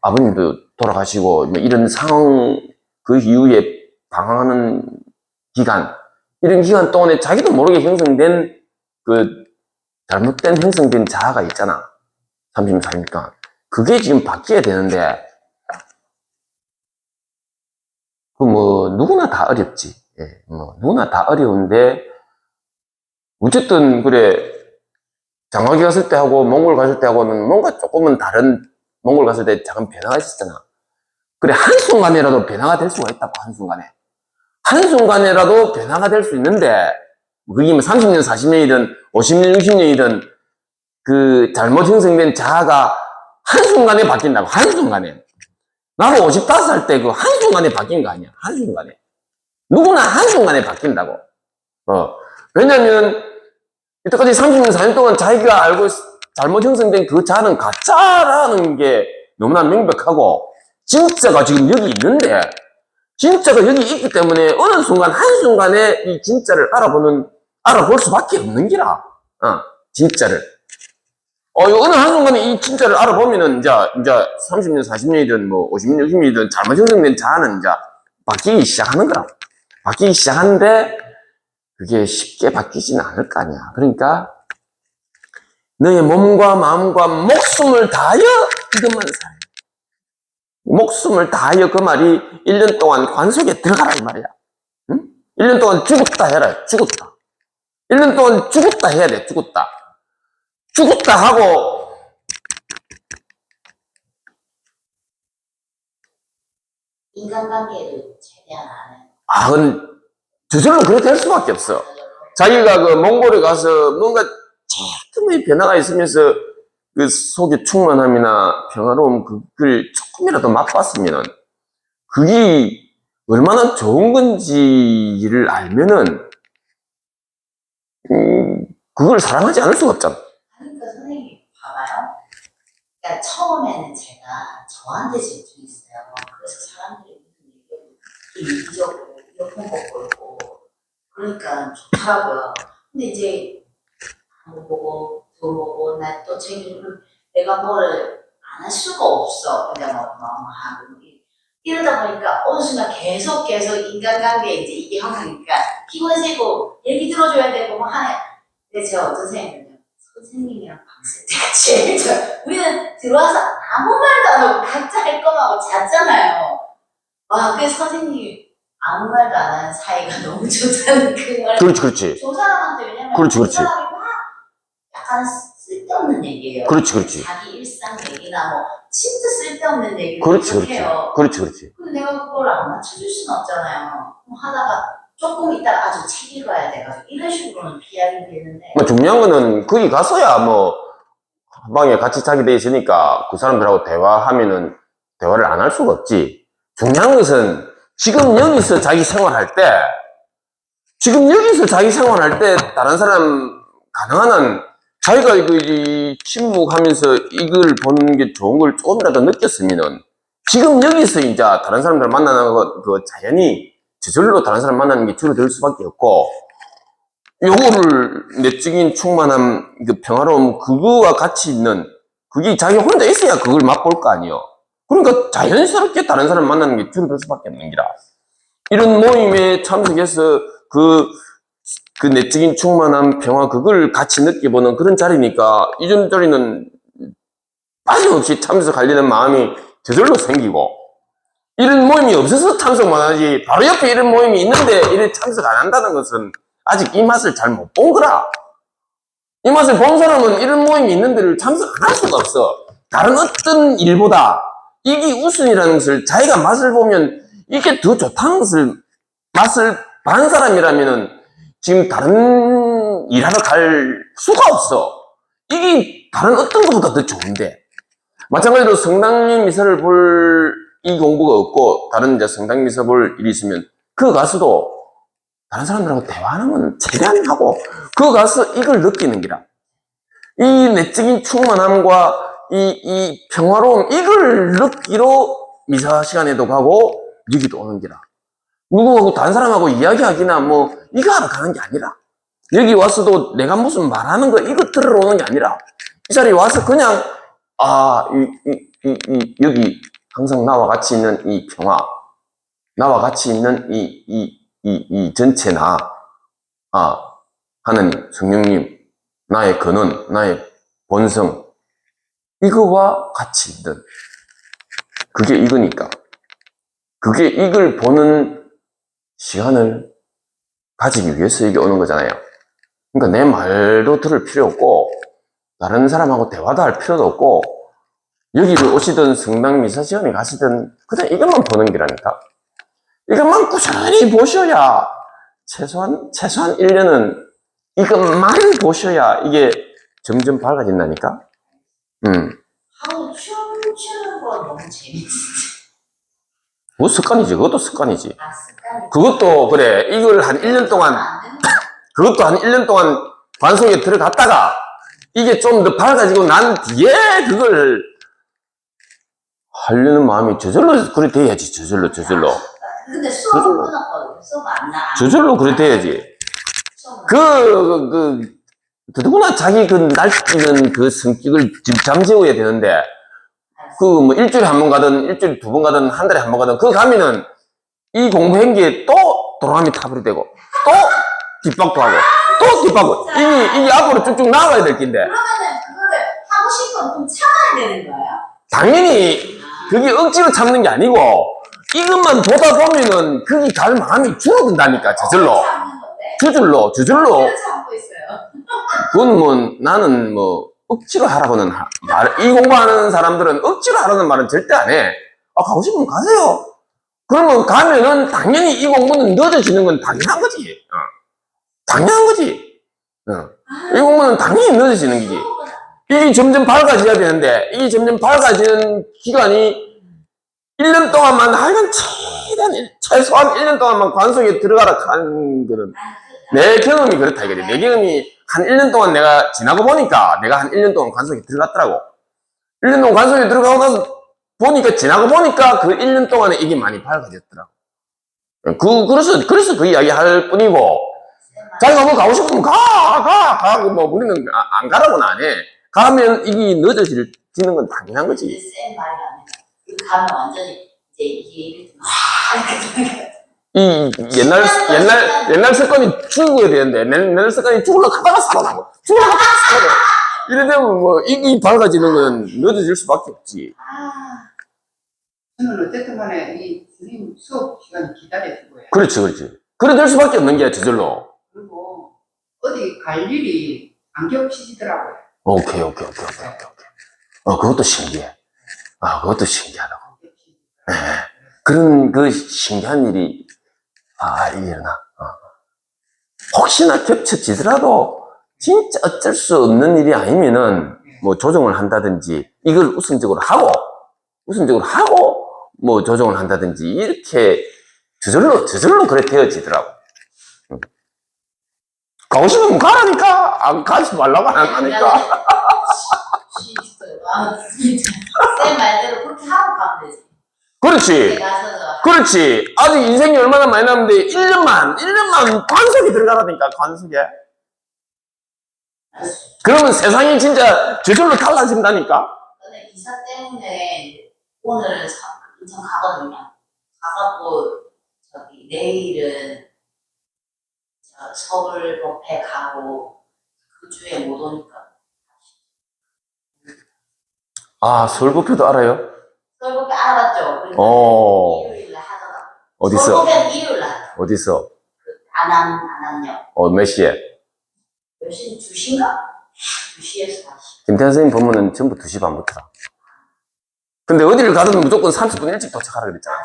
S1: 아버님도 돌아가시고, 뭐 이런 상황, 그 이후에 방황하는 기간, 이런 기간 동안에 자기도 모르게 형성된 그 잘못된 형성된 자아가 있잖아. 30년, 40년 동안. 그게 지금 바뀌어야 되는데, 누구나 다 어렵지. 예, 누구나 다 어려운데, 어쨌든, 그래, 장화기 갔을 때 하고, 몽골 갔을 때 하고는 뭔가 조금은 다른, 몽골 갔을 때 작은 변화가 있었잖아. 그래, 한순간이라도 변화가 될 수가 있다고, 한순간에. 한순간이라도 변화가 될 수 있는데, 그게 뭐 30년, 40년이든, 50년, 60년이든, 그 잘못 형성된 자아가 한순간에 바뀐다고, 한순간에. 나도 55살 때 그 한순간에 바뀐 거 아니야, 한순간에. 누구나 한순간에 바뀐다고. 왜냐면, 이때까지 30년, 40년 동안 자기가 알고 잘못 형성된 그 자아는 가짜라는 게 너무나 명백하고, 진짜가 지금 여기 있는데, 진짜가 여기 있기 때문에 어느 순간, 한순간에 이 진짜를 알아볼 수밖에 없는 기라. 진짜를. 어느 한순간에 이 진짜를 알아보면은, 이제 30년, 40년이든, 50년, 60년이든 잘못 형성된 자아는 이제 바뀌기 시작하는 거라. 바뀌기 시작하는데, 그게 쉽게 바뀌지는 않을 거 아니야. 그러니까, 너의 몸과 마음과 목숨을 다하여 이것만 살아. 목숨을 다하여 그 말이 1년 동안 관속에 들어가라 이 말이야. 응? 1년 동안 죽었다 해라. 죽었다. 1년 동안 죽었다 해야 돼. 죽었다. 죽었다 하고
S2: 인간관계를 최대한 안 해.
S1: 그건 저절로 그렇게 될 수밖에 없어. 자기가 그 몽골에 가서 뭔가 조금의 변화가 있으면서 그 속의 충만함이나 평화로움 그걸 조금이라도 맛봤으면은 그게 얼마나 좋은 건지를 알면은 그걸 사랑하지 않을 수가 없잖아.
S2: 그러니까 선생님 봐봐요. 그러니까 처음에는 제가 저한테 집중했어요. 그래서 사람들이 무슨 얘기를 이기적으로 이어폰 꽂고 그러니까 좋더라고요. 근데 이제 한번 보고 두 번 보고 나 또 책임을 내가 뭐를 안 할 수가 없어. 그냥 하고 이러다 보니까 어느 순간 계속 인간관계에 이제 이게 하니까 피곤해지고 얘기 들어줘야 되고 하네. 근데 제가 어떤 생각이냐면 선생님이랑 밤샐 때가 제일 좋아요. 우리는 들어와서 아무 말도 안 하고 각자 할 거만 하고 잤잖아요. 그래서 선생님이 아무 말도 안 하는 사이가 너무 좋다는 그 말.
S1: 그렇지.
S2: 저 사람한테 왜냐면
S1: 그렇지.
S2: 그 사람이 막 약간 쓸데없는 얘기예요.
S1: 그렇지, 그렇지.
S2: 자기 일상 얘기나 뭐 진짜 쓸데없는 얘기를
S1: 그렇지, 그렇지.
S2: 해요.
S1: 그렇지, 그렇지.
S2: 근데 내가 그걸 안 맞춰줄 수는 없잖아요. 그럼 하다가 조금 있다가 아주 책 읽어야 돼가지고 이런 식으로는 피하게 되는데.
S1: 뭐 중요한 거는 거기 가서야 뭐 방에 같이 자게 돼 있으니까 그 사람들하고 대화하면은 대화를 안 할 수가 없지. 중요한 것은 지금 여기서 자기 생활할 때 다른 사람 가능한 한 자기가 이 침묵하면서 이걸 보는 게 좋은 걸 조금이라도 느꼈으면은 지금 여기서 이제 다른 사람들 만나는 거 그 자연히 저절로 다른 사람 만나는 게 줄어들 수밖에 없고, 요거를 내적인 충만함, 그 평화로움, 그거와 같이 있는, 그게 자기 혼자 있어야 그걸 맛볼 거 아니요. 그러니까 자연스럽게 다른 사람 만나는 게 줄어들 수밖에 없는 기라. 이런 모임에 참석해서 그 내적인 충만함, 평화, 그걸 같이 느껴보는 그런 자리니까, 이전 자리는 빠짐없이 참석하려는 마음이 저절로 생기고, 이런 모임이 없어서 참석만 하지, 바로 옆에 이런 모임이 있는데 이래 참석 안 한다는 것은 아직 이 맛을 잘 못 본 거라. 이 맛을 본 사람은 이런 모임이 있는 데를 참석 안 할 수가 없어. 다른 어떤 일보다 이게 우선이라는 것을 자기가 맛을 보면 이게 더 좋다는 것을 맛을 반 사람이라면은 지금 다른 일하러 갈 수가 없어. 이게 다른 어떤 것보다 더 좋은데. 마찬가지로 성당님 미사를 볼 이 공부가 없고 다른 이제 성당 미사 볼 일이 있으면 그 가서도 다른 사람들하고 대화하는 건 최대한 하고 그 가서 이걸 느끼는 기라. 이 내적인 충만함과 이 평화로움 이걸 느끼러 미사 시간에도 가고 여기도 오는 기라. 누구하고 다른 사람하고 이야기하기나 뭐 이거 하러 가는 게 아니라 여기 와서도 내가 무슨 말하는 거 이거 들으러 오는 게 아니라 이 자리에 와서 그냥 여기 항상 나와 같이 있는 이 평화, 나와 같이 있는 이 전체 하나님, 성령님, 나의 근원, 나의 본성, 이거와 같이 있는, 그게 이거니까. 그게 이걸 보는 시간을 가지기 위해서 여기 오는 거잖아요. 그러니까 내 말도 들을 필요 없고, 다른 사람하고 대화도 할 필요도 없고, 여기를 오시든 성당 미사 시간에 가시든 그냥 이것만 보는 게라니까. 이것만 꾸준히 보셔야 최소한 1년은 이것만 보셔야 이게 점점 밝아진다니까.
S2: 하루 춤추는 거 너무 재밌지.
S1: 뭐 습관이지. 그것도 습관이지.
S2: 습관이.
S1: 그것도 그래. 이걸 한 1년 동안 그것도 한 1년 동안 관속에 들어갔다가 이게 좀 더 밝아지고 난 뒤에 그걸 하려는 마음이 저절로 그래 돼야지. 저절로.
S2: 근데 수업을 끊었거든요. 수업 안 나.
S1: 저절로 그래 돼야지. 누구나 자기 날뛰는 그 성격을 잠재워야 되는데, 뭐 일주일에 한 번 가든, 일주일에 2번 가든, 한 달에 한 번 가든, 그거 가면은 이 공부한 게 또 도라미 타버리 되고, 또 뒷박도 하고, 또 뒷박고, 이게 앞으로 쭉쭉 나가야 될 긴데.
S2: 그러면은 그거를 하고 싶으면 좀 참아야 되는 거예요?
S1: 당연히 그게 억지로 참는 게 아니고, 이것만 보다 보면은 그게 갈 마음이 줄어든다니까, 저절로. 저절로.
S2: 참고 있어요.
S1: 그건 뭐 나는 뭐 억지로 하라고는 이 공부하는 사람들은 억지로 하라는 말은 절대 안 해. 가고 싶으면 가세요. 그러면 가면은 당연히 이 공부는 늦어지는 건 당연한 거지. 당연한 거지. 이 공부는 당연히 늦어지는 거지. 이게 점점 밝아져야 되는데 이게 점점 밝아지는 기간이 1년 동안만 하여간 최소한 1년 동안만 관속에 들어가라 하는 거는 내 경험이 그렇다 이거지. 내 경험이 한 1년 동안 내가 지나고 보니까 내가 한 1년 동안 관속에 들어갔더라고. 1년 동안 관속에 들어가고 나서 지나고 보니까 그 1년 동안에 이게 많이 밝아졌더라고. 그래서 그 이야기 할 뿐이고, 자기가 뭐 가고 싶으면 가고, 뭐, 우리는 안 가라고는 안 해. 가면 이게 늦어지는 건 당연한 거지.
S2: 센 말이 아니라, 이거 가면 완전히 이제 이게
S1: 이 옛날 습관이 죽어야 되는데, 옛날 습관이 죽으려고 하다가 살아나고, 이래 되면 뭐, 이 밝아지는 건 늦어질 수밖에 없지.
S3: 저는 어쨌든 간에 이 선생님 수업 시간 기다려주고요.
S1: 그렇지. 그래 될 수밖에 없는 게 저절로.
S3: 그리고 어디 갈 일이 안 겹치시더라고요.
S1: 오케이. 그것도 신기해. 그것도 신기하다고. 그런 그 신기한 일이, 일어나. 혹시나 겹쳐지더라도 진짜 어쩔 수 없는 일이 아니면은 뭐 조정을 한다든지 이걸 우선적으로 하고 뭐 조정을 한다든지 이렇게 저절로 그래 되어지더라고. 가고 싶으면 가라니까. 안 가지 말라고 안 하니까.
S2: 진짜. 쌤 말대로 그렇게 하고 가면 되지.
S1: 그렇지.
S2: 나서서
S1: 그렇지. 아직 인생이 얼마나 많이 남는데 1년만 관속에 들어가라니까. 관속에. 그러면 세상이 진짜 저절로 달라진다니까.
S2: 저는 기사 때문에 오늘 인천 가거든요. 가갖고 내일은 서울 법회 가고 그 주에 못 오니까.
S1: 서울부표도 알아요?
S2: 서울 법회 알아봤죠? 그러니까 일요일날 하더라고.
S1: 어디서?
S2: 서울 법회는 일요일날 하더라고.
S1: 어디서?
S2: 안암역.
S1: 몇 시에?
S2: 몇 시? 2시인가? 2시에서 4시.
S1: 김태현 선생님 보면은 전부 2시 반부터라. 근데 어디를 가든 무조건 30분 일찍 도착하라 그랬잖아.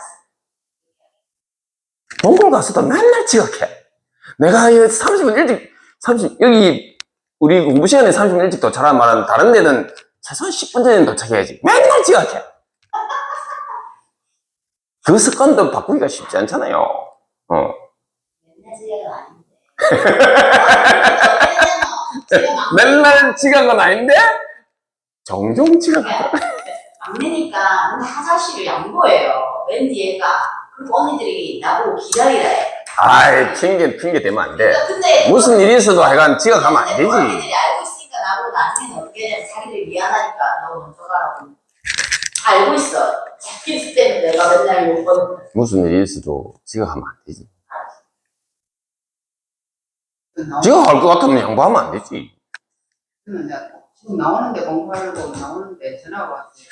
S1: 몽골 가서도 맨날 지각해. 내가 30분 일찍, 여기 우리 공부 시간에 30분 일찍 도착하는 말은 다른 데는 최소한 10분 전에는 도착해야지. 맨날 지각해. 그 습관도 바꾸기가 쉽지 않잖아요.
S2: 맨날 지각은 아닌데.
S1: 맨날 지각은 아닌데 종종 지각하더라.
S2: 막내니까 맨날 화장실을 양보해요. 왠지 얘가 그리고 언니들이 나보고 기다리라 해.
S1: 핑계 대면 안 돼.
S2: 근데
S1: 무슨 일이 있어도 하여간 지각하면 안 되지.
S2: 언니들이 알고 있으니까 나보고 나중에는 어떻게 되냐면 자기들 미안하니까 너 먼저 가라고. 알고 있어. 자기 있을 때는 내가 맨날 욕거든.
S1: 무슨 일이 있어도 지각하면 안 되지. 지각할 것 같으면 양보하면 안 되지.
S3: 지금 나오는데 공부하려고 나오는데 전화가 왔어요.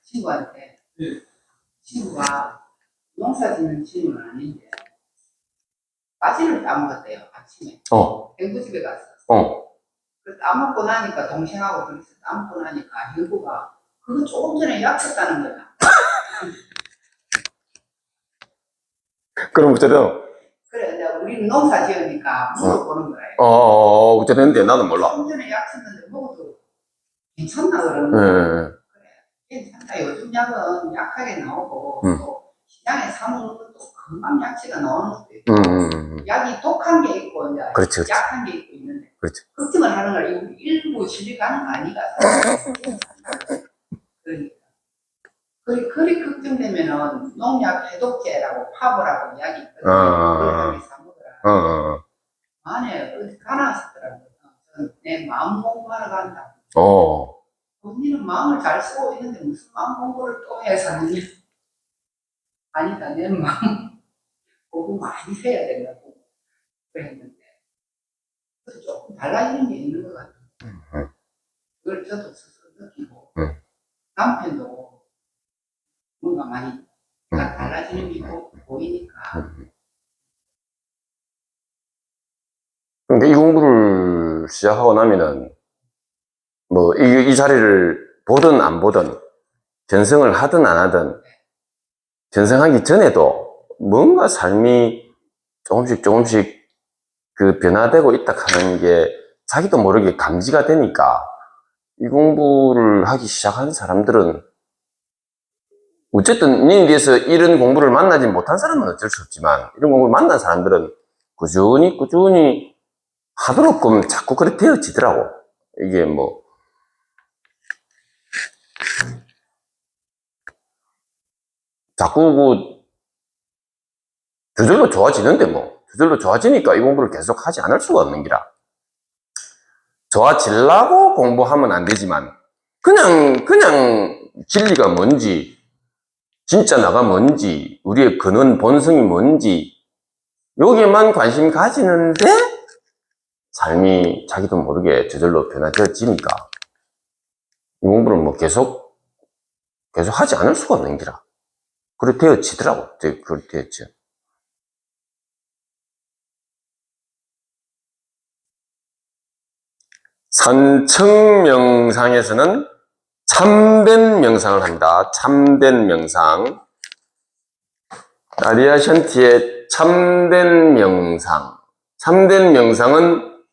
S3: 친구한테. 친구가 농사 짓는 친구는 아닌데 바지를 따먹었대요. 아침에. 행구집에 갔어. 그 따먹고 나니까 동생하고 둘이서 따먹고 나니까 행구가 그거 조금 전에 약했다는 거야.
S1: 그럼 어쩌든
S3: 그래, 내가 우리는 농사 지으니까 물어보는 거야.
S1: 어쩌는데 나는 몰라.
S3: 조금 전에 약했는데 먹어도 괜찮나 그러는 거야. 그래, 괜찮다. 요즘 약은 약하게 나오고 또 시장에 사먹는 것도 금방 약치가 나오는 것도 있고 약이 독한 게 있고 이제
S1: 그렇지.
S3: 약한 게 있고 있는데
S1: 그렇지.
S3: 걱정을 하는 거야. 이거 일부 진리가는 아니가. 그러니까 그리 걱정되면은 농약 해독제라고 파보라고 이야기 있거든요. 그걸 하기 사먹으라. 만에 어디 가나 하더라고요. 내 마음 공부하러 간다. 언니는 마음을 잘 쓰고 있는데 무슨 마음 공부를 또 해 사느냐. 아니다, 내 마음 공부 많이 해야 된다고 그랬는데 그래서 조금 달라지는 게 있는 것 같아요. 그걸 저도 스스로 느끼고 남편도 뭔가 많이 달라지는 게 보이니까.
S1: 그러니까 이 공부를 시작하고 나면은 뭐 이 자리를 보든 안 보든 견성을 하든 안 하든 견성하기 전에도 뭔가 삶이 조금씩 그 변화되고 있다 하는 게 자기도 모르게 감지가 되니까 이 공부를 하기 시작한 사람들은 어쨌든 인연에 대해서 이런 공부를 만나지 못한 사람은 어쩔 수 없지만 이런 공부를 만난 사람들은 꾸준히 하도록끔 자꾸 그렇게 되어지더라고. 이게 뭐 자꾸 저절로 좋아지는데 저절로 좋아지니까 이 공부를 계속 하지 않을 수가 없는 기라. 좋아지려고 공부하면 안 되지만 그냥 진리가 뭔지 진짜 나가 뭔지 우리의 근원 본성이 뭔지 여기에만 관심 가지는데 삶이 자기도 모르게 저절로 변화되어지니까 이 공부를 뭐 계속 하지 않을 수가 없는 기라. 그렇게 되어지더라고. 그렇게 되었죠. 산청 명상에서는 참된 명상을 합니다. 참된 명상. 아리아샨티의 참된 명상. 참된 명상은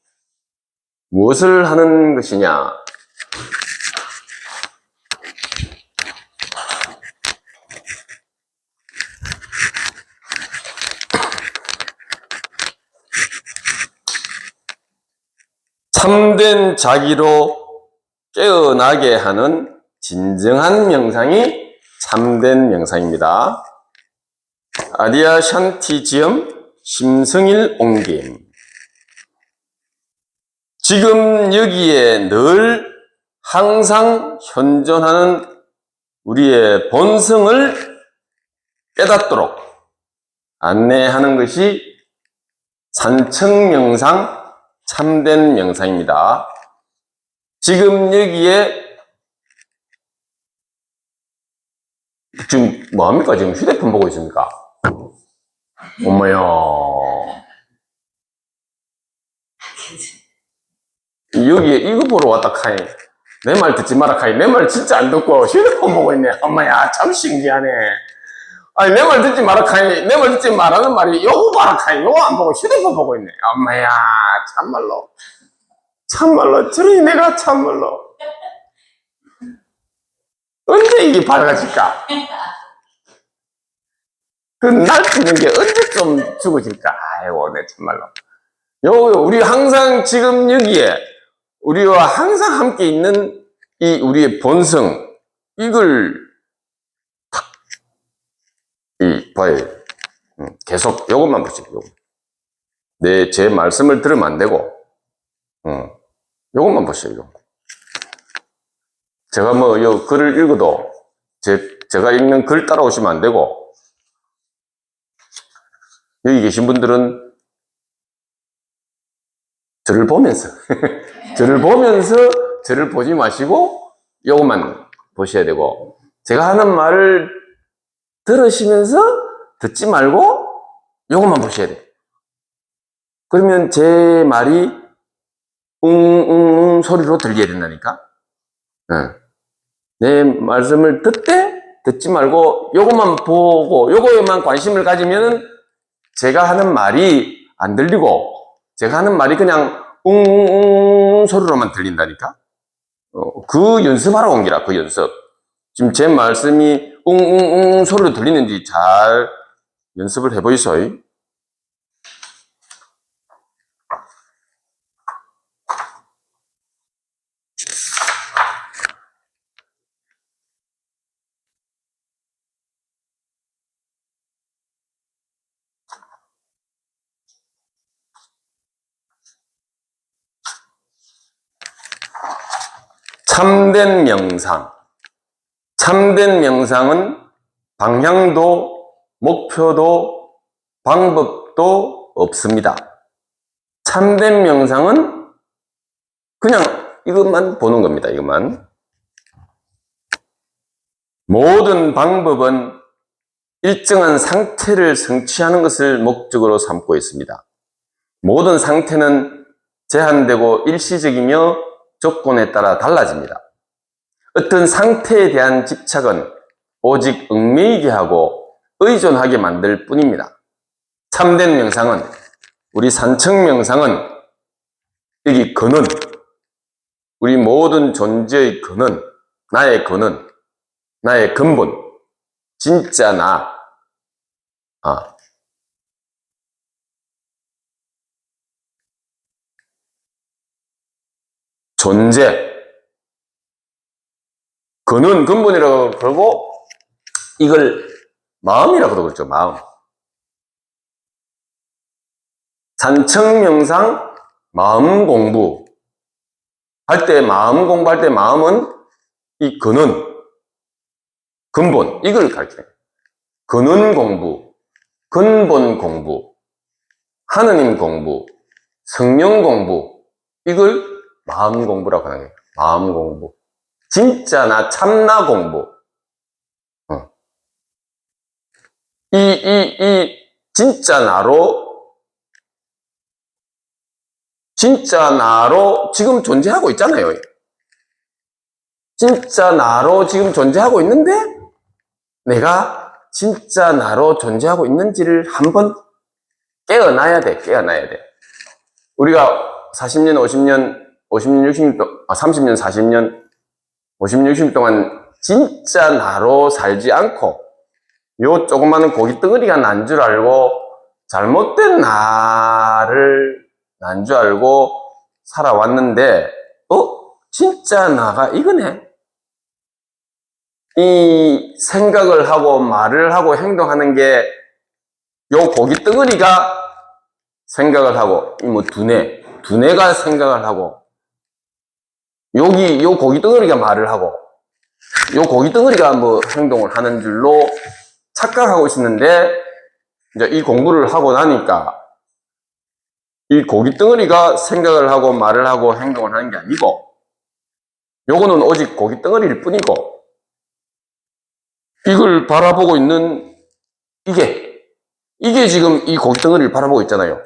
S1: 무엇을 하는 것이냐? 참된 자기로 깨어나게 하는 진정한 명상이 참된 명상입니다. 아디아샨티지엄 심성일 옹김. 지금 여기에 늘 항상 현존하는 우리의 본성을 깨닫도록 안내하는 것이 산청명상 참된 명상입니다. 지금 여기에 지금 뭐합니까? 지금 휴대폰 보고 있습니까? 엄마야. 여기에 이거 보러 왔다 카이. 내 말 듣지 마라 카이. 내 말 진짜 안 듣고 휴대폰 보고 있네. 엄마야, 참 신기하네. 아니, 내 말 듣지 마라 카이. 내 말 듣지 말라는 말이 요거 봐라 카이. 요거 안 보고 휴대폰 보고 있네. 엄마야, 참말로. 참말로. 저러니 내가 참말로. 언제 이게 밝아질까? 그 날뛰는 게 언제쯤 죽어질까? 아이고, 내 참말로. 우리 항상 지금 여기에 우리와 항상 함께 있는 이 우리의 본성, 이걸 탁, 봐요. 계속 요것만 보세요. 제 말씀을 들으면 안 되고, 요것만 보세요. 요거. 제가 요 글을 읽어도 제가 읽는 글 따라오시면 안 되고, 여기 계신 분들은 저를 보면서 저를 보지 마시고 요것만 보셔야 되고, 제가 하는 말을 들으시면서 듣지 말고 요것만 보셔야 돼요. 그러면 제 말이 웅웅 소리로 들려야 된다니까. 내 말씀을 듣지 말고 요것만 보고 요거에만 관심을 가지면 제가 하는 말이 안 들리고, 제가 하는 말이 그냥 웅웅 소리로만 들린다니까. 그 연습하러 온 기라, 그 연습. 지금 제 말씀이 웅웅 소리로 들리는지 잘 연습을 해보이소이. 참된 명상. 참된 명상은 방향도 목표도 방법도 없습니다. 참된 명상은 그냥 이것만 보는 겁니다. 이것만. 모든 방법은 일정한 상태를 성취하는 것을 목적으로 삼고 있습니다. 모든 상태는 제한되고 일시적이며 조건에 따라 달라집니다. 어떤 상태에 대한 집착은 오직 얽매이게 하고 의존하게 만들 뿐입니다. 참된 명상은, 우리 산청 명상은 여기 근원, 우리 모든 존재의 근원, 나의 근원, 나의 근본, 진짜 나, 존재, 근원, 근본이라고 그러고, 이걸 마음이라고도 그러죠. 마음. 산청명상 마음 공부 할 때, 마음 공부할 때 마음은 이 근원, 근본, 이걸 가르쳐요. 근원 공부, 근본 공부, 하느님 공부, 성령 공부, 이걸 마음 공부라고 하는 거예요. 마음 공부. 진짜 나, 참나 공부. 이 진짜 나로 진짜 나로 지금 존재하고 있잖아요. 진짜 나로 지금 존재하고 있는데 내가 진짜 나로 존재하고 있는지를 한번 깨어나야 돼. 우리가 40년, 50년, 60년, 30년, 40년, 50년, 60년 동안 진짜 나로 살지 않고 요 조그마한 고기 덩어리가 난 줄 알고 잘못된 나를 난 줄 알고 살아왔는데 진짜 나가 이거네. 이 생각을 하고 말을 하고 행동하는 게 요 고기 덩어리가 생각을 하고 이 뭐 두뇌가 생각을 하고 여기 요 고기 덩어리가 말을 하고 요 고기 덩어리가 뭐 행동을 하는 줄로 착각하고 있었는데 이제 이 공부를 하고 나니까 이 고기 덩어리가 생각을 하고 말을 하고 행동을 하는 게 아니고 요거는 오직 고기 덩어리일 뿐이고 이걸 바라보고 있는 이게 지금 이 고기 덩어리를 바라보고 있잖아요.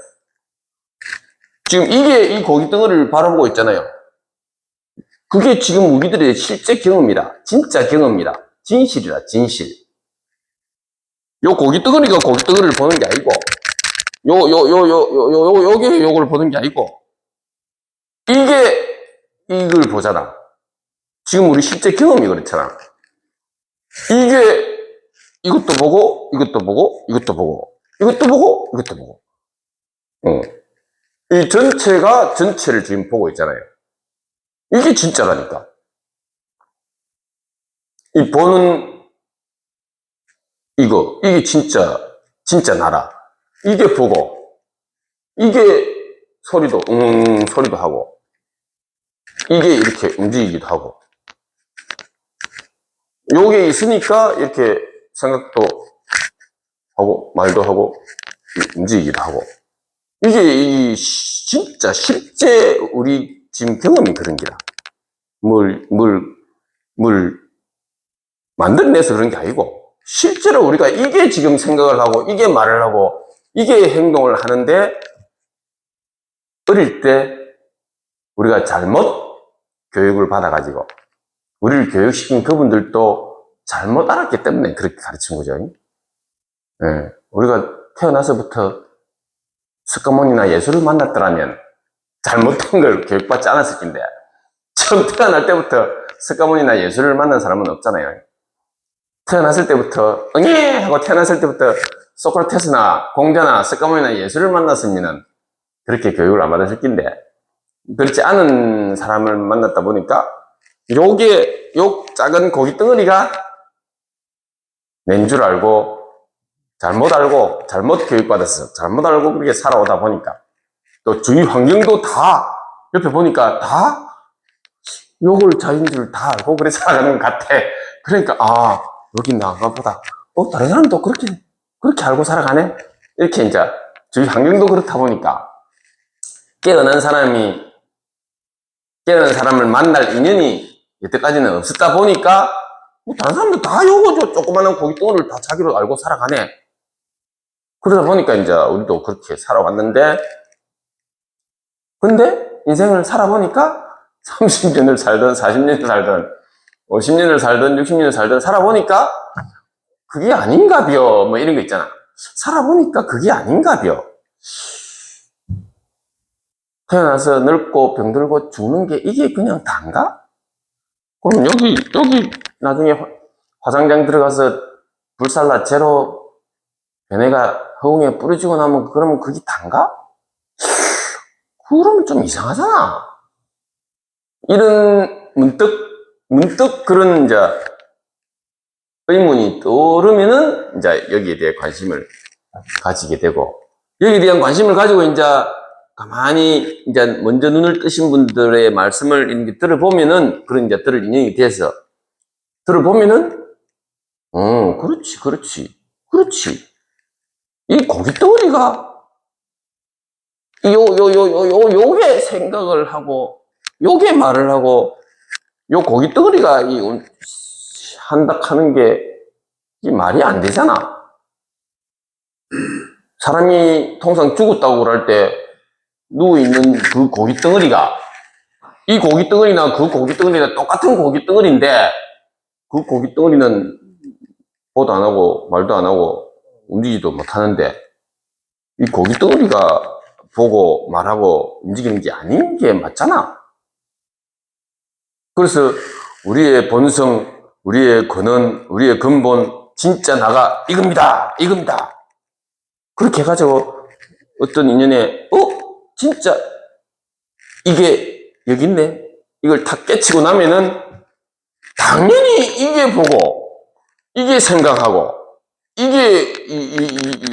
S1: 지금 이게 이 고기 덩어리를 바라보고 있잖아요. 그게 지금 우리들의 실제 경험이다. 진짜 경험이다. 진실이다. 진실. 요 고기 덩어리가 고기 덩어리를 보는 게 아니고 요게 요걸 보는 게 아니고 이게 이걸 보잖아. 지금 우리 실제 경험이 그렇잖아. 이게 이것도 보고 이것도 보고 이것도 보고 이것도 보고 이것도 보고 이 전체가 전체를 지금 보고 있잖아요. 이게 진짜라니까. 이 보는 이게 진짜 나라. 이게 보고 이게 소리도 소리도 하고 이게 이렇게 움직이기도 하고 요게 있으니까 이렇게 생각도 하고 말도 하고 움직이기도 하고 이게 진짜 실제 우리 지금 경험이 그런 게라. 물 만들어내서 그런 게 아니고 실제로 우리가 이게 지금 생각을 하고 이게 말을 하고 이게 행동을 하는데 어릴 때 우리가 잘못 교육을 받아가지고 우리를 교육시킨 그분들도 잘못 알았기 때문에 그렇게 가르친 거죠. 예, 우리가 태어나서부터 석가모니나 예수를 만났더라면 잘못된 걸 교육받지 않았을 텐데 처음 태어날 때부터 석가모니나 예수를 만난 사람은 없잖아요. 태어났을 때부터 응애 하고 태어났을 때부터 소크라테스나 공자나 석가모니나 예수를 만났으면 그렇게 교육을 안 받았을 텐데 그렇지 않은 사람을 만났다 보니까 요 작은 고기 덩어리가 낸 줄 알고 잘못 교육받았어. 잘못 알고 그렇게 살아오다 보니까 또 주위 환경도 다 옆에 보니까 다 요걸 자기인 줄 다 알고 그래 살아가는 것 같아. 그러니까 여기 나가 보다 다른 사람도 그렇게 알고 살아가네. 이렇게 이제 주위 환경도 그렇다 보니까 깨어난 사람을 만날 인연이 여태까지는 없었다 보니까 다른 사람도 다 요거 조그마한 고기 덩어리를 다 자기로 알고 살아가네. 그러다 보니까 이제 우리도 그렇게 살아왔는데 근데 인생을 살아보니까 30년을 살든 40년을 살든 50년을 살든 60년을 살든 살아보니까 그게 아닌가벼 뭐 이런 거 있잖아. 살아보니까 그게 아닌가벼. 태어나서 늙고 병들고 죽는 게 이게 그냥 다인가? 그럼 여기 나중에 화장장 들어가서 불살라 제로 걔네가 허공에 뿌려지고 나면 그러면 그게 다인가? 그러면 좀 이상하잖아. 이런 문득 그런 이제 의문이 떠오르면은 이제 여기에 대해 관심을 가지게 되고 여기에 대한 관심을 가지고 이제 가만히 이제 먼저 눈을 뜨신 분들의 말씀을 이렇게 들어보면은 그런 이제 들을 인연이 돼서 들어보면은 그렇지. 이 고기 덩어리가 요게 생각을 하고 요게 말을 하고 요 고기 덩어리가 한다 하는 게 이 말이 안 되잖아. 사람이 통상 죽었다고 그럴 때 누워있는 그 고기 덩어리가, 이 고기 덩어리나 그 고기 덩어리나 똑같은 고기 덩어리인데, 그 고기 덩어리는 보도 안 하고, 말도 안 하고, 움직이지도 못하는데, 이 고기 덩어리가 보고 말하고 움직이는 게 아닌 게 맞잖아. 그래서 우리의 본성, 우리의 근원, 우리의 근본, 진짜 나가 이겁니다. 이겁니다. 그렇게 해가지고 어떤 인연에 진짜 이게 여기 있네. 이걸 다 깨치고 나면은 당연히 이게 보고 이게 생각하고 이게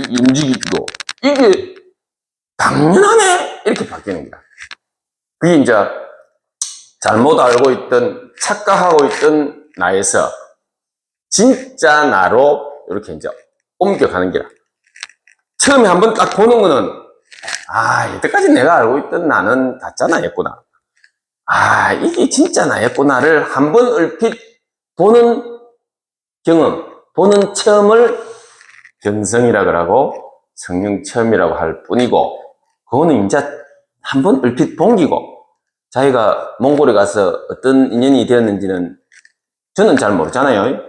S1: 움직이고 이게 당연하네 이렇게 바뀌는 거야. 그게 이제 잘못 알고 있던 착각하고 있던 나에서 진짜 나로 이렇게 이제 옮겨가는 거야. 처음에 한번 딱 보는 거는 이때까지 내가 알고 있던 나는 가짜 나였구나. 이게 진짜 나였구나를 한번 얼핏 보는 경험, 보는 체험을 견성이라 그러고 성령 체험이라고 할 뿐이고, 그거는 이제 한번 얼핏 본기고, 자기가 몽골에 가서 어떤 인연이 되었는지는 저는 잘 모르잖아요.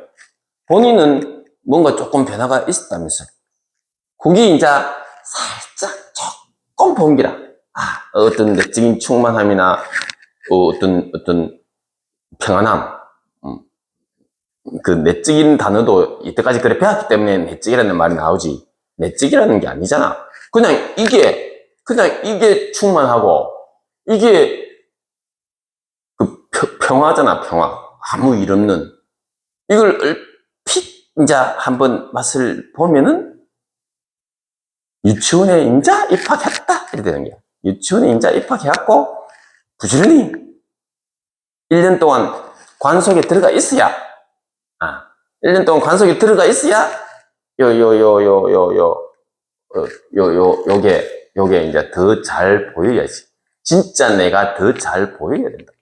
S1: 본인은 뭔가 조금 변화가 있었다면서. 그게 이제 살짝 조금 본기라. 어떤 내적인 충만함이나 어떤 평안함. 그 내적인 단어도 이때까지 그래 배웠기 때문에 내적이라는 말이 나오지. 내적이라는 게 아니잖아. 그냥 이게 충만하고, 이게 그 평화잖아, 평화. 아무 일 없는. 이걸 얼핏 이제 한번 맛을 보면은 유치원에 이제 입학했다. 이렇게 되는 거야. 유치원에 이제 입학해갖고 부지런히 1년 동안 관속에 들어가 있어야 1년 동안 관속에 들어가 있어야 요게 이제 더 잘 보여야지. 진짜 내가 더 잘 보여야 된다.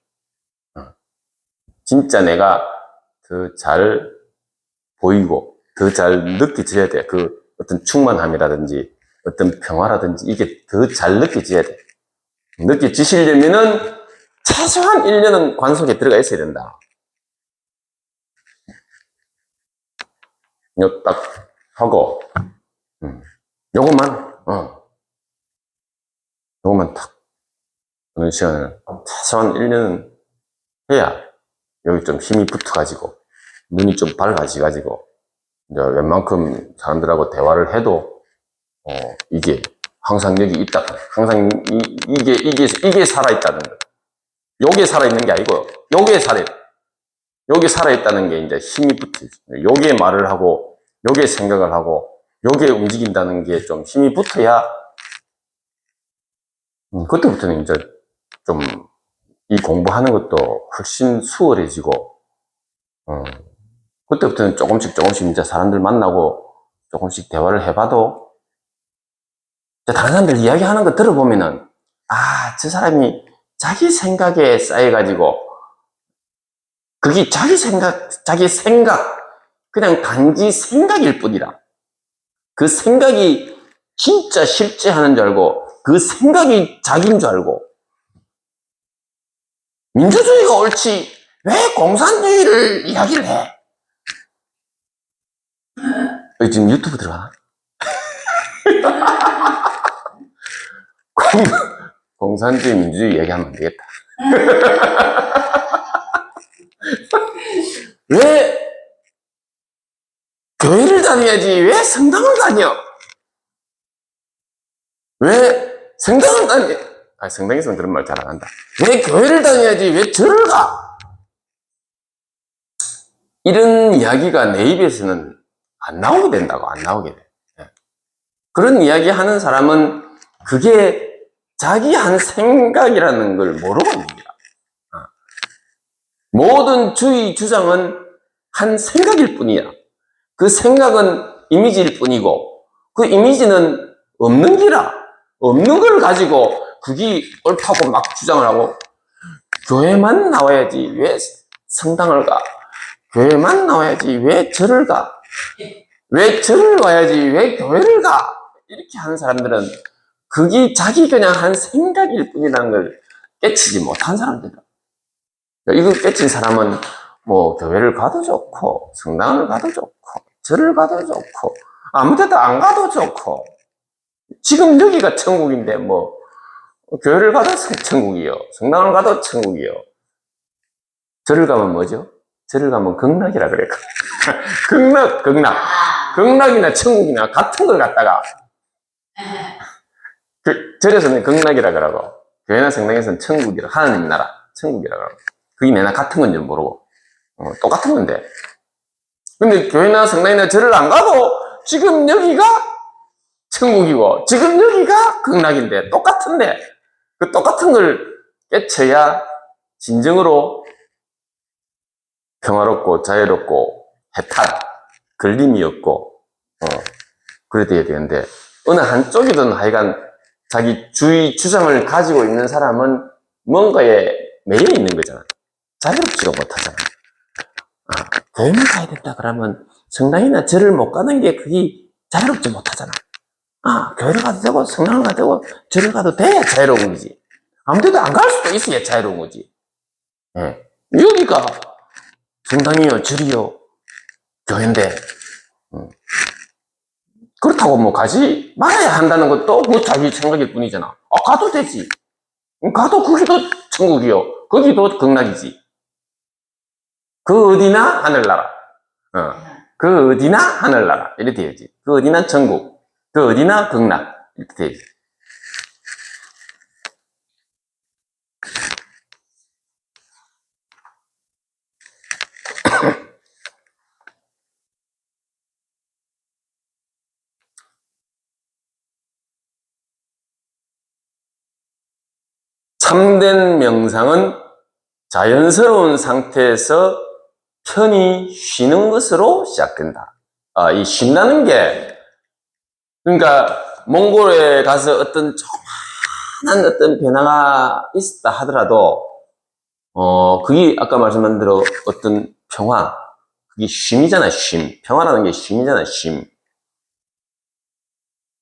S1: 진짜 내가 더 잘 보이고 더 잘 느껴져야 돼. 그 어떤 충만함이라든지 어떤 평화라든지 이게 더 잘 느껴져야 돼. 느껴지시려면은 최소한 1년은 관속에 들어가 있어야 된다. 이거 딱 하고 요것만 딱 어느 시간을 최소한 1년은 해야 여기 좀 힘이 붙어가지고 눈이 좀 밝아지가지고 이제 웬만큼 사람들하고 대화를 해도 이게 항상 여기 있다. 항상 이게 살아있다는 거. 요게 살아있는 게 아니고 요게 살아있다는 게 이제 힘이 붙어. 요게 말을 하고 요게 생각을 하고 요게 움직인다는 게 좀 힘이 붙어야 그때부터는 이제 좀 이 공부하는 것도 훨씬 수월해지고 그때부터는 조금씩 이제 사람들 만나고 조금씩 대화를 해봐도 다른 사람들 이야기하는 거 들어보면은 저 사람이 자기 생각에 쌓여가지고 그게 자기 생각 그냥 단지 생각일 뿐이라. 그 생각이 진짜 실제 하는 줄 알고 그 생각이 자기인 줄 알고 민주주의가 옳지 왜 공산주의를 이야기를 해? 지금 유튜브 들어가나? 공산주의 민주주의 얘기하면 안 되겠다. 왜 교회를 다녀야지 왜 성당을 다녀? 왜 성당을 다녀? 성당에서는 그런 말 잘 안 한다. 왜 교회를 다녀야지 왜 절을 가? 이런 이야기가 내 입에서는 안 나오게 된다고. 안 나오게 돼. 그런 이야기 하는 사람은 그게 자기 한 생각이라는 걸 모르고 있는 거야. 모든 주의 주장은 한 생각일 뿐이야. 그 생각은 이미지일 뿐이고 그 이미지는 없는 기라. 없는 걸 가지고 그게 옳다고 막 주장을 하고 교회만 나와야지 왜 성당을 가? 교회만 나와야지 왜 절을 가? 왜 절을 와야지 왜 교회를 가? 이렇게 하는 사람들은 그게 자기 그냥 한 생각일 뿐이라는 걸 깨치지 못한 사람들이다. 이거 깨친 사람은 뭐 교회를 가도 좋고 성당을 가도 좋고 절을 가도 좋고 아무 데도 안 가도 좋고 지금 여기가 천국인데 뭐 교회를 가도 천국이요 성당을 가도 천국이요 절을 가면 뭐죠? 절을 가면 극락이라 그래. 극락 극락이나 천국이나 같은 걸 갖다가 절에서는 극락이라 그러고 교회나 성당에서는 천국이라 하나님 나라 천국이라 그러고 그게 내나 같은 건지 모르고 똑같은 건데 근데 교회나 성당이나 절을 안 가도 지금 여기가 천국이고 지금 여기가 극락인데 똑같은데 그 똑같은 걸 깨쳐야 진정으로 평화롭고 자유롭고 해탈 걸림이 없고 그래 돼야 되는데 어느 한쪽이든 하여간 자기 주장을 가지고 있는 사람은 뭔가에 매여 있는 거잖아. 자유롭지가 못하잖아. 교회만 가야 된다 그러면 성당이나 절을 못 가는 게 그게 자유롭지 못하잖아. 교회를 가도 되고 성당을 가도 되고 절을 가도 돼야 자유로운 거지. 아무데도 안 갈 수도 있어야 자유로운 거지. 여기가 성당이요 절이요 교회인데 그렇다고 뭐 가지 말아야 한다는 것도 그 자기 생각일 뿐이잖아. 가도 되지. 가도 거기도 천국이요 거기도 극락이지. 그 어디나 하늘나라. 그 어디나 하늘나라. 이렇게 돼야지. 그 어디나 천국. 그 어디나 극락. 이렇게 돼야지. 참된 명상은 자연스러운 상태에서 편히 쉬는 것으로 시작된다. 이 쉰다는 게, 그러니까, 몽골에 가서 어떤 조그만한 어떤 변화가 있었다 하더라도, 그게 아까 말씀한 대로 어떤 평화, 그게 쉼이잖아, 쉼. 평화라는 게 쉼이잖아, 쉼.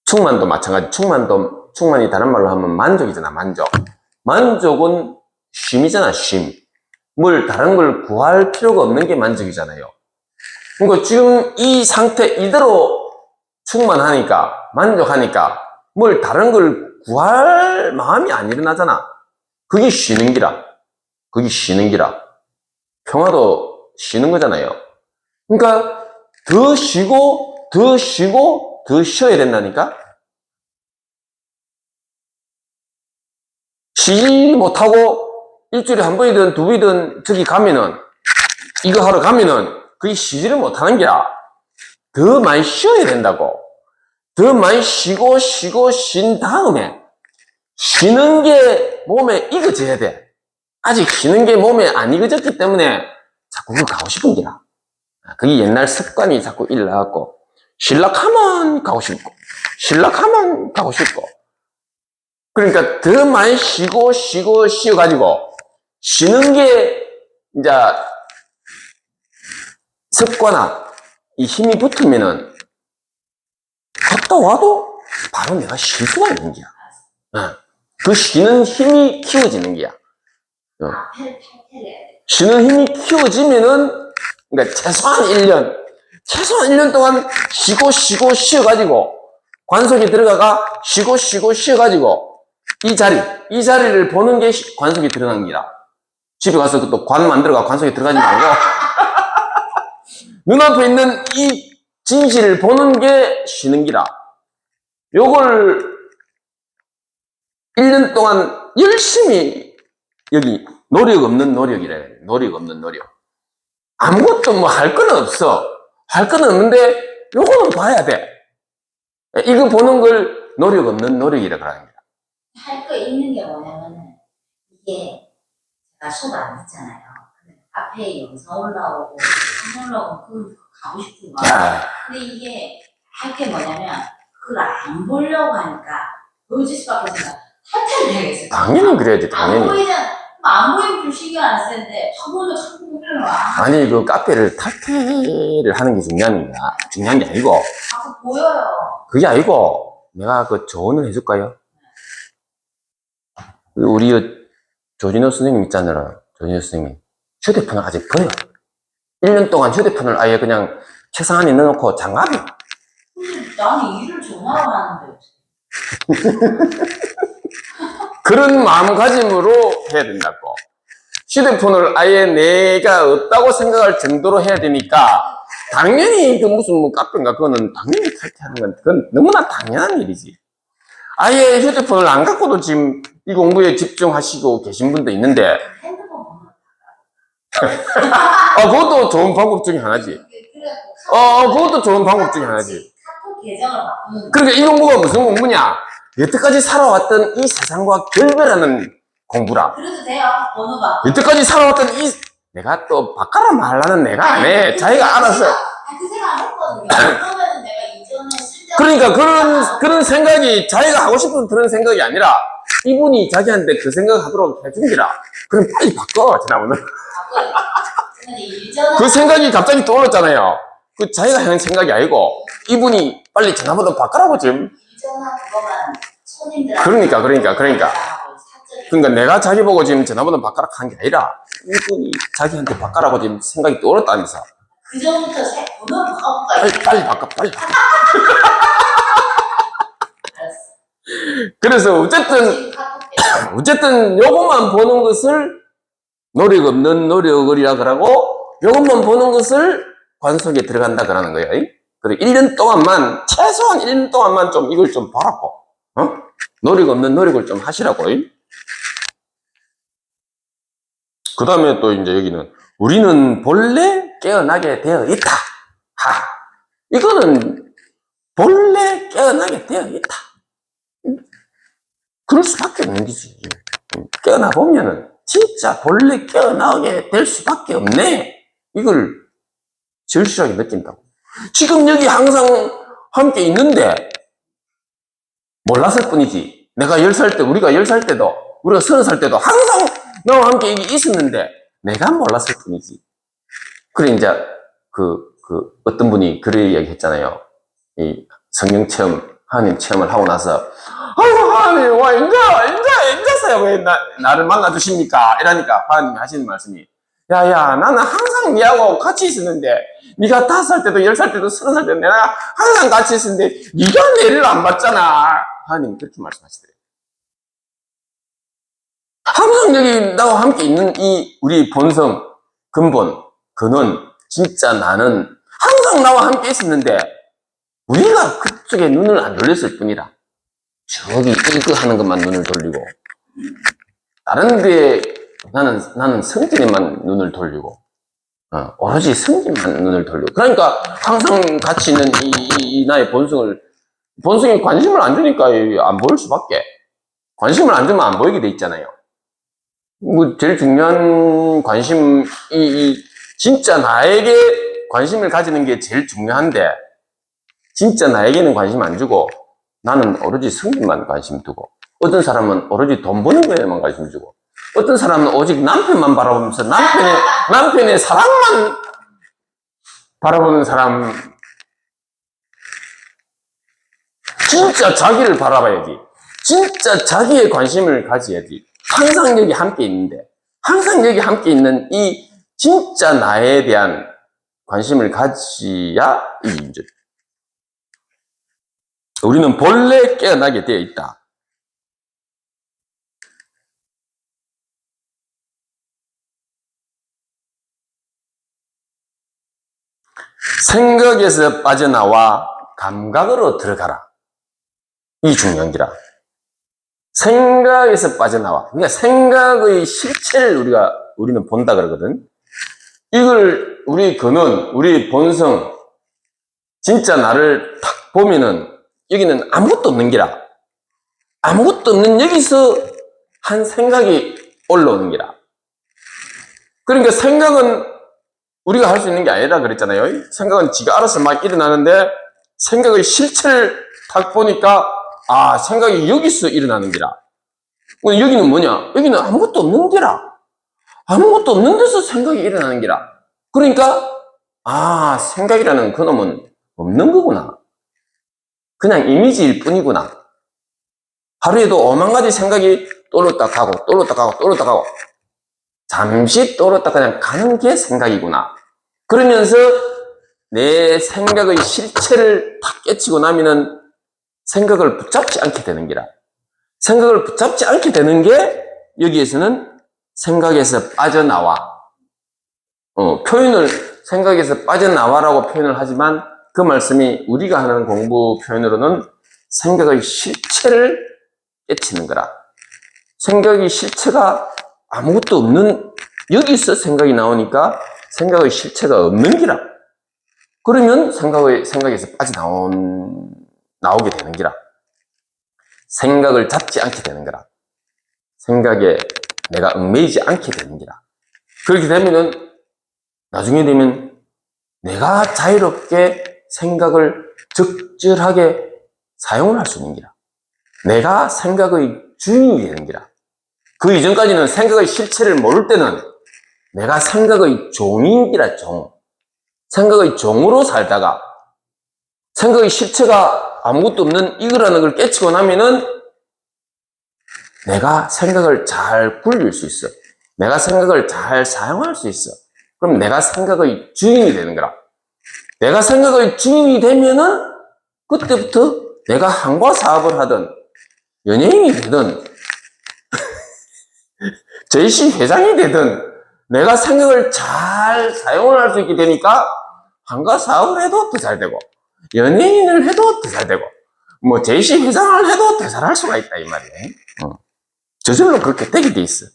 S1: 충만도 마찬가지. 충만이 다른 말로 하면 만족이잖아, 만족. 만족은 쉼이잖아, 쉼. 뭘 다른 걸 구할 필요가 없는 게 만족이잖아요. 그러니까 지금 이 상태 이대로 충만하니까, 만족하니까 뭘 다른 걸 구할 마음이 안 일어나잖아. 그게 쉬는 기라. 그게 쉬는 기라. 평화도 쉬는 거잖아요. 그러니까 더 쉬고 더 쉬고 더 쉬어야 된다니까. 쉬지 못하고 일주일에 한 번이든 두 번이든 저기 가면은 이거 하러 가면은 그게 쉬지를 못하는 게야. 더 많이 쉬어야 된다고. 더 많이 쉬고 쉰 다음에 쉬는 게 몸에 익어져야 돼. 아직 쉬는 게 몸에 안 익어졌기 때문에 자꾸 그거 가고 싶은 게야. 그게 옛날 습관이 자꾸 일어나갖고 쉴락하면 가고 싶고 쉴락하면 가고 싶고 그러니까 더 많이 쉬어가지고 쉬는 게 이제 습관화 이 힘이 붙으면은 갔다 와도 바로 내가 쉴 수가 있는 거야. 그 쉬는 힘이 키워지는 거야. 쉬는 힘이 키워지면은 그러니까 최소한 1년 동안 쉬어가지고 관속에 들어가가 쉬고 쉬어가지고 이 자리를 보는 게 관속에 들어가는 거야. 집에 가서 또 관 만들어가 관속에 들어가지 말고 눈앞에 있는 이 진실을 보는 게 쉬는 기라. 요걸 1년 동안 열심히 여기 노력 없는 노력이래. 노력 없는 노력. 아무것도 뭐 할 건 없어. 할 건 없는데 요거는 봐야 돼. 이거 보는 걸 노력 없는 노력이라 그러는 거야.
S2: 할 거 있는 게 뭐냐면은 이게 제가 수업 안 듣잖아요. 근데 앞에 영상 올라오고 사진 올라오고 그걸 가고 싶은 거야. 근데 이게 할 게 뭐냐면 그걸 안 보려고 하니까 보여줄 수밖에 없으니까 탈퇴를 해야겠어요.
S1: 당연히 그래야지, 당연히.
S2: 안 보이면 좀 신경 안 쓰는데 처음부터 자꾸 흘러와.
S1: 아니 그 카페를 탈퇴를 하는 게 중요한 게 아니고
S2: 자꾸 보여요.
S1: 그게 아니고 내가 그 조언을 해줄까요? 우리 조진호 선생님 있잖아요. 조진호 선생님. 휴대폰을 아직 버려. 1년 동안 휴대폰을 아예 그냥 책상 안에 넣어놓고 장갑이.
S2: 근데 나는 일을 전화로 하는데.
S1: 그런 마음가짐으로 해야 된다고. 휴대폰을 아예 내가 없다고 생각할 정도로 해야 되니까, 당연히 그 무슨 뭐 카페인가 그거는 당연히 탈퇴하는 건 그건 너무나 당연한 일이지. 아예 휴대폰을 안 갖고도 지금 이 공부에 집중하시고 계신 분도 있는데,
S2: 핸드폰 번호.
S1: 그것도 좋은 방법 중에 하나지. 그것도 좋은 방법 중에 하나지.
S2: 카톡 계정을 바꾸는 거.
S1: 그러니까 이 공부가 무슨 공부냐? 여태까지 살아왔던 이 세상과 결별하는 공부라.
S2: 그래도 돼요. 번호 바꾸.
S1: 여태까지 살아왔던 내가 또 바꿔라 말라는 내가 안 해. 자기가 알아서.
S2: 그 생각 했거든요. 그러면은 내가 이전에 쓸데없는.
S1: 그러니까 그런 생각이 자기가 하고 싶은 그런 생각이 아니라 이분이 자기한테 그 생각 하도록 해준기라. 그럼 빨리 바꿔, 지나오는.
S2: 근데 일전에.
S1: 그 생각이 갑자기 떠올랐잖아요. 그 자기가 하는 생각이 아니고 이분이 빨리 전화번호 바꿔라고 지금.
S2: 일전에 그거만 손님들한테.
S1: 그러니까 내가 자기 보고 지금 전화번호 바꿔라 하는 게 아니라 이분이 자기한테 바꿔라고 지금 생각이 떠올랐다면서.
S2: 그 전부터 번호를 바꿔볼까?
S1: 빨리 바꿔.
S2: 알았어.
S1: 그래서 어쨌든 요것만 보는 것을 노력 없는 노력을이라 그러고, 요것만 보는 것을 관속에 들어간다 그러는 거예요. 그래, 1년 동안만, 최소한 1년 동안만 좀 이걸 좀 봐라고. 노력 없는 노력을 좀 하시라고. 그 다음에 또 이제 여기는, 우리는 본래 깨어나게 되어 있다. 이거는 본래 깨어나게 되어 있다. 그럴 수밖에 없는 거지. 깨어나 보면은 진짜 본래 깨어나게 될 수밖에 없네. 이걸 절실하게 느낀다고. 지금 여기 항상 함께 있는데 몰랐을 뿐이지. 내가 10살 때, 우리가 10살 때도, 우리가 30살 때도 항상 너와 함께 있었는데 내가 몰랐을 뿐이지. 그래, 이제 어떤 분이 그런 이야기 했잖아요. 이 성령 체험, 하나님 체험을 하고 나서, 아이고, 하나님, 와, 인자서야 왜 나를 만나주십니까? 이러니까 하나님이 하시는 말씀이, 야, 나는 항상 니하고 같이 있었는데, 니가 5살 때도, 10살 때도, 30살 때도 내가 항상 같이 있었는데, 니가 내를 안 봤잖아. 하나님이 그렇게 말씀하시더래요. 항상 여기 나와 함께 있는 이 우리 본성, 근본, 근원, 진짜 나는 항상 나와 함께 있었는데, 우리가 그쪽에 눈을 안 돌렸을 뿐이라. 저기 이거 하는 것만 눈을 돌리고, 다른 데에 나는 성진에만 눈을 돌리고, 오로지 성진만 눈을 돌리고. 그러니까 항상 같이 있는 이 나의 본성에 관심을 안 주니까 안 보일 수밖에. 관심을 안 주면 안 보이게 돼 있잖아요. 뭐 제일 중요한 관심, 진짜 나에게 관심을 가지는 게 제일 중요한데, 진짜 나에게는 관심 안 주고 나는 오로지 성질만 관심 두고, 어떤 사람은 오로지 돈 버는 거에만 관심 주고, 어떤 사람은 오직 남편만 바라보면서 남편의 사랑만 바라보는 사람. 진짜 자기를 바라봐야지. 진짜 자기의 관심을 가져야지. 항상 여기 함께 있는데, 항상 여기 함께 있는 이 진짜 나에 대한 관심을 가져야 이 문제. 우리는 본래 깨어나게 되어 있다. 생각에서 빠져나와 감각으로 들어가라. 이 중요한 기라. 생각에서 빠져나와. 그러니까 생각의 실체를 우리는 본다 그러거든. 이걸 우리 근원, 우리 본성, 진짜 나를 탁 보면은 여기는 아무것도 없는 기라. 아무것도 없는 여기서 한 생각이 올라오는 기라. 그러니까 생각은 우리가 할 수 있는 게 아니라 그랬잖아요. 생각은 지가 알아서 막 일어나는데, 생각의 실체를 딱 보니까 생각이 여기서 일어나는 기라. 여기는 뭐냐? 여기는 아무것도 없는 기라. 아무것도 없는 데서 생각이 일어나는 기라. 그러니까 생각이라는 그놈은 없는 거구나. 그냥 이미지일 뿐이구나. 하루에도 5만 가지 생각이 떨었다 가고, 떨었다 가고, 떨었다 가고. 잠시 떨었다 그냥 가는 게 생각이구나. 그러면서 내 생각의 실체를 탁 깨치고 나면은 생각을 붙잡지 않게 되는 기라. 생각을 붙잡지 않게 되는 게 여기에서는 생각에서 빠져나와. 표현을 생각에서 빠져나와라고 표현을 하지만 그 말씀이 우리가 하는 공부 표현으로는 생각의 실체를 깨치는 거라. 생각의 실체가 아무것도 없는, 여기서 생각이 나오니까 생각의 실체가 없는 기라. 그러면 생각에서 나오게 되는 기라. 생각을 잡지 않게 되는 거라. 생각에 내가 얽매이지 않게 되는 기라. 그렇게 되면은 나중에 되면 내가 자유롭게 생각을 적절하게 사용을 할 수 있는 기라. 내가 생각의 주인이 되는 기라. 그 이전까지는 생각의 실체를 모를 때는 내가 생각의 종인 기라, 종. 생각의 종으로 살다가 생각의 실체가 아무것도 없는 이거라는 걸 깨치고 나면은 내가 생각을 잘 굴릴 수 있어. 내가 생각을 잘 사용할 수 있어. 그럼 내가 생각의 주인이 되는 거라. 내가 생각의 주인이 되면은 그때부터 내가 항과 사업을 하든 연예인이 되든 JC 회장이 되든 내가 생각을 잘 사용을 할 수 있게 되니까 항과 사업을 해도 더 잘 되고 연예인을 해도 더 잘 되고 뭐 JC 회장을 해도 더 잘할 수가 있다 이 말이에요. 저절로 그렇게 되게 돼 있어.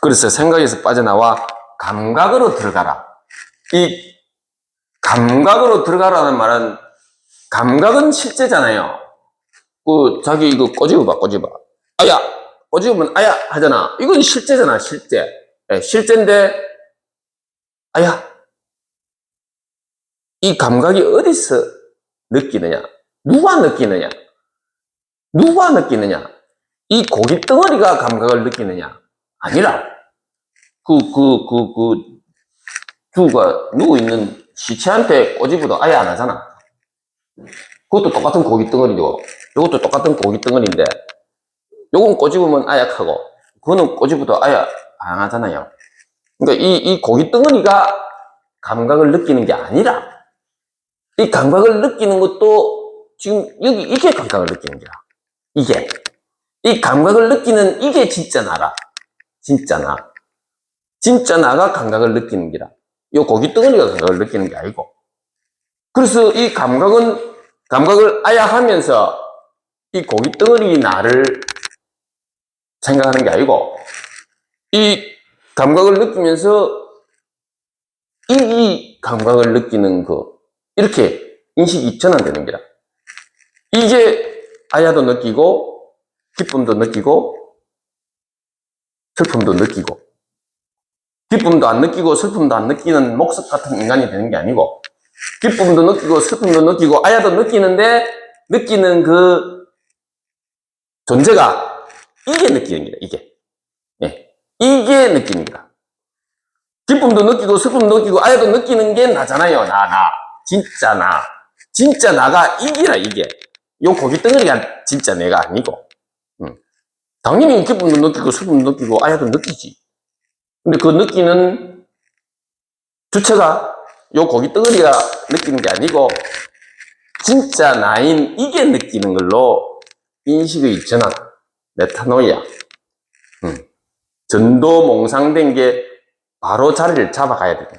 S1: 그래서 생각에서 빠져나와 감각으로 들어가라. 이 감각으로 들어가라는 말은 감각은 실제잖아요. 자기 이거 꼬집어봐, 꼬집어. 아야! 꼬집으면 아야! 하잖아. 이건 실제잖아, 실제. 네, 실제인데, 아야! 이 감각이 어디서 느끼느냐? 누가 느끼느냐? 누가 느끼느냐? 이 고깃덩어리가 감각을 느끼느냐? 아니라, 주가 누워있는 시체한테 꼬집어도 아예 안 하잖아. 그것도 똑같은 고깃덩어리고, 이것도 똑같은 고깃덩어리인데, 요건 꼬집으면 아약하고, 그거는 꼬집어도 아예 안 하잖아요. 그러니까 이 고깃덩어리가 감각을 느끼는 게 아니라, 이 감각을 느끼는 것도 지금 여기 이게 감각을 느끼는 거야. 이게. 이 감각을 느끼는 이게 진짜 나라. 진짜 나. 진짜 나가 감각을 느끼는 기라. 요 고깃덩어리가 감각을 느끼는 게 아니고. 그래서 이 감각을 아야하면서 이 고깃덩어리 나를 생각하는 게 아니고, 이 감각을 느끼면서 이 감각을 느끼는 이렇게 인식이 전환되는 거라. 이게 아야도 느끼고, 기쁨도 느끼고, 슬픔도 느끼고, 기쁨도 안 느끼고, 슬픔도 안 느끼는 목석 같은 인간이 되는 게 아니고, 기쁨도 느끼고, 슬픔도 느끼고, 아야도 느끼는데, 느끼는 그 존재가, 이게 느끼는 거야, 이게. 예. 이게 느끼는 거야. 기쁨도 느끼고, 슬픔도 느끼고, 아야도 느끼는 게 나잖아요, 나. 진짜 나. 진짜 나가 이기라, 이게. 요 고깃덩어리가 진짜 내가 아니고. 당연히 기쁨도 느끼고, 슬픔도 느끼고, 아야도 느끼지. 근데 그 느끼는 주체가 요 고깃덩어리가 느끼는 게 아니고, 진짜 나인 이게 느끼는 걸로 인식의 전환, 메타노이아. 전도몽상된 게 바로 자리를 잡아가야 돼.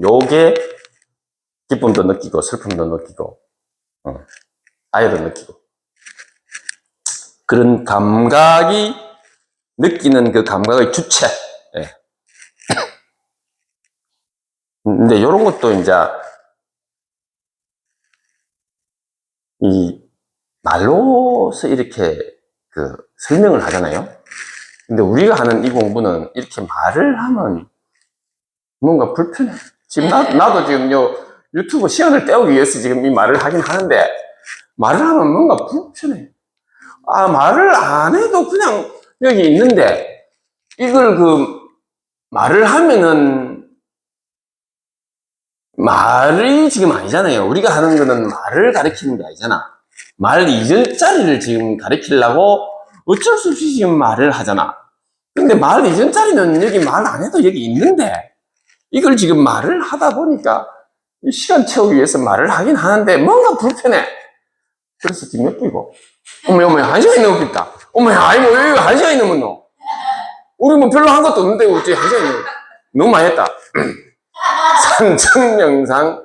S1: 요게 기쁨도 느끼고, 슬픔도 느끼고, 아야도 느끼고. 그런 감각이 느끼는 그 감각의 주체. 예. 근데 요런 것도 이제 이 말로서 이렇게 설명을 하잖아요. 근데 우리가 하는 이 공부는 이렇게 말을 하면 뭔가 불편해. 지금 나도 지금 유튜브 시간을 때우기 위해서 지금 이 말을 하긴 하는데 말을 하면 뭔가 불편해. 말을 안 해도 그냥 여기 있는데 이걸 말을 하면은 말이 지금 아니잖아요. 우리가 하는 거는 말을 가리키는 게 아니잖아. 말 이전짜리를 지금 가리키려고 어쩔 수 없이 지금 말을 하잖아. 근데 말 이전짜리는 여기 말 안 해도 여기 있는데, 이걸 지금 말을 하다 보니까 이 시간 채우기 위해서 말을 하긴 하는데 뭔가 불편해. 그래서 지금 몇 분이고? 어머, 1시간이 넘겠다. 어머, 아이, 뭐, 왜 1시간이 넘었노? 우리 뭐 별로 한 것도 없는데, 어떻게 1시간이 넘었노? 너무 많이 했다. 산청명상,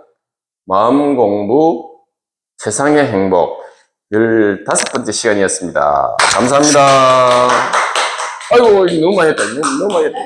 S1: 마음 공부, 세상의 행복, 15번째 시간이었습니다. 감사합니다. 아이고, 너무 많이 했다. 너무 많이 했다.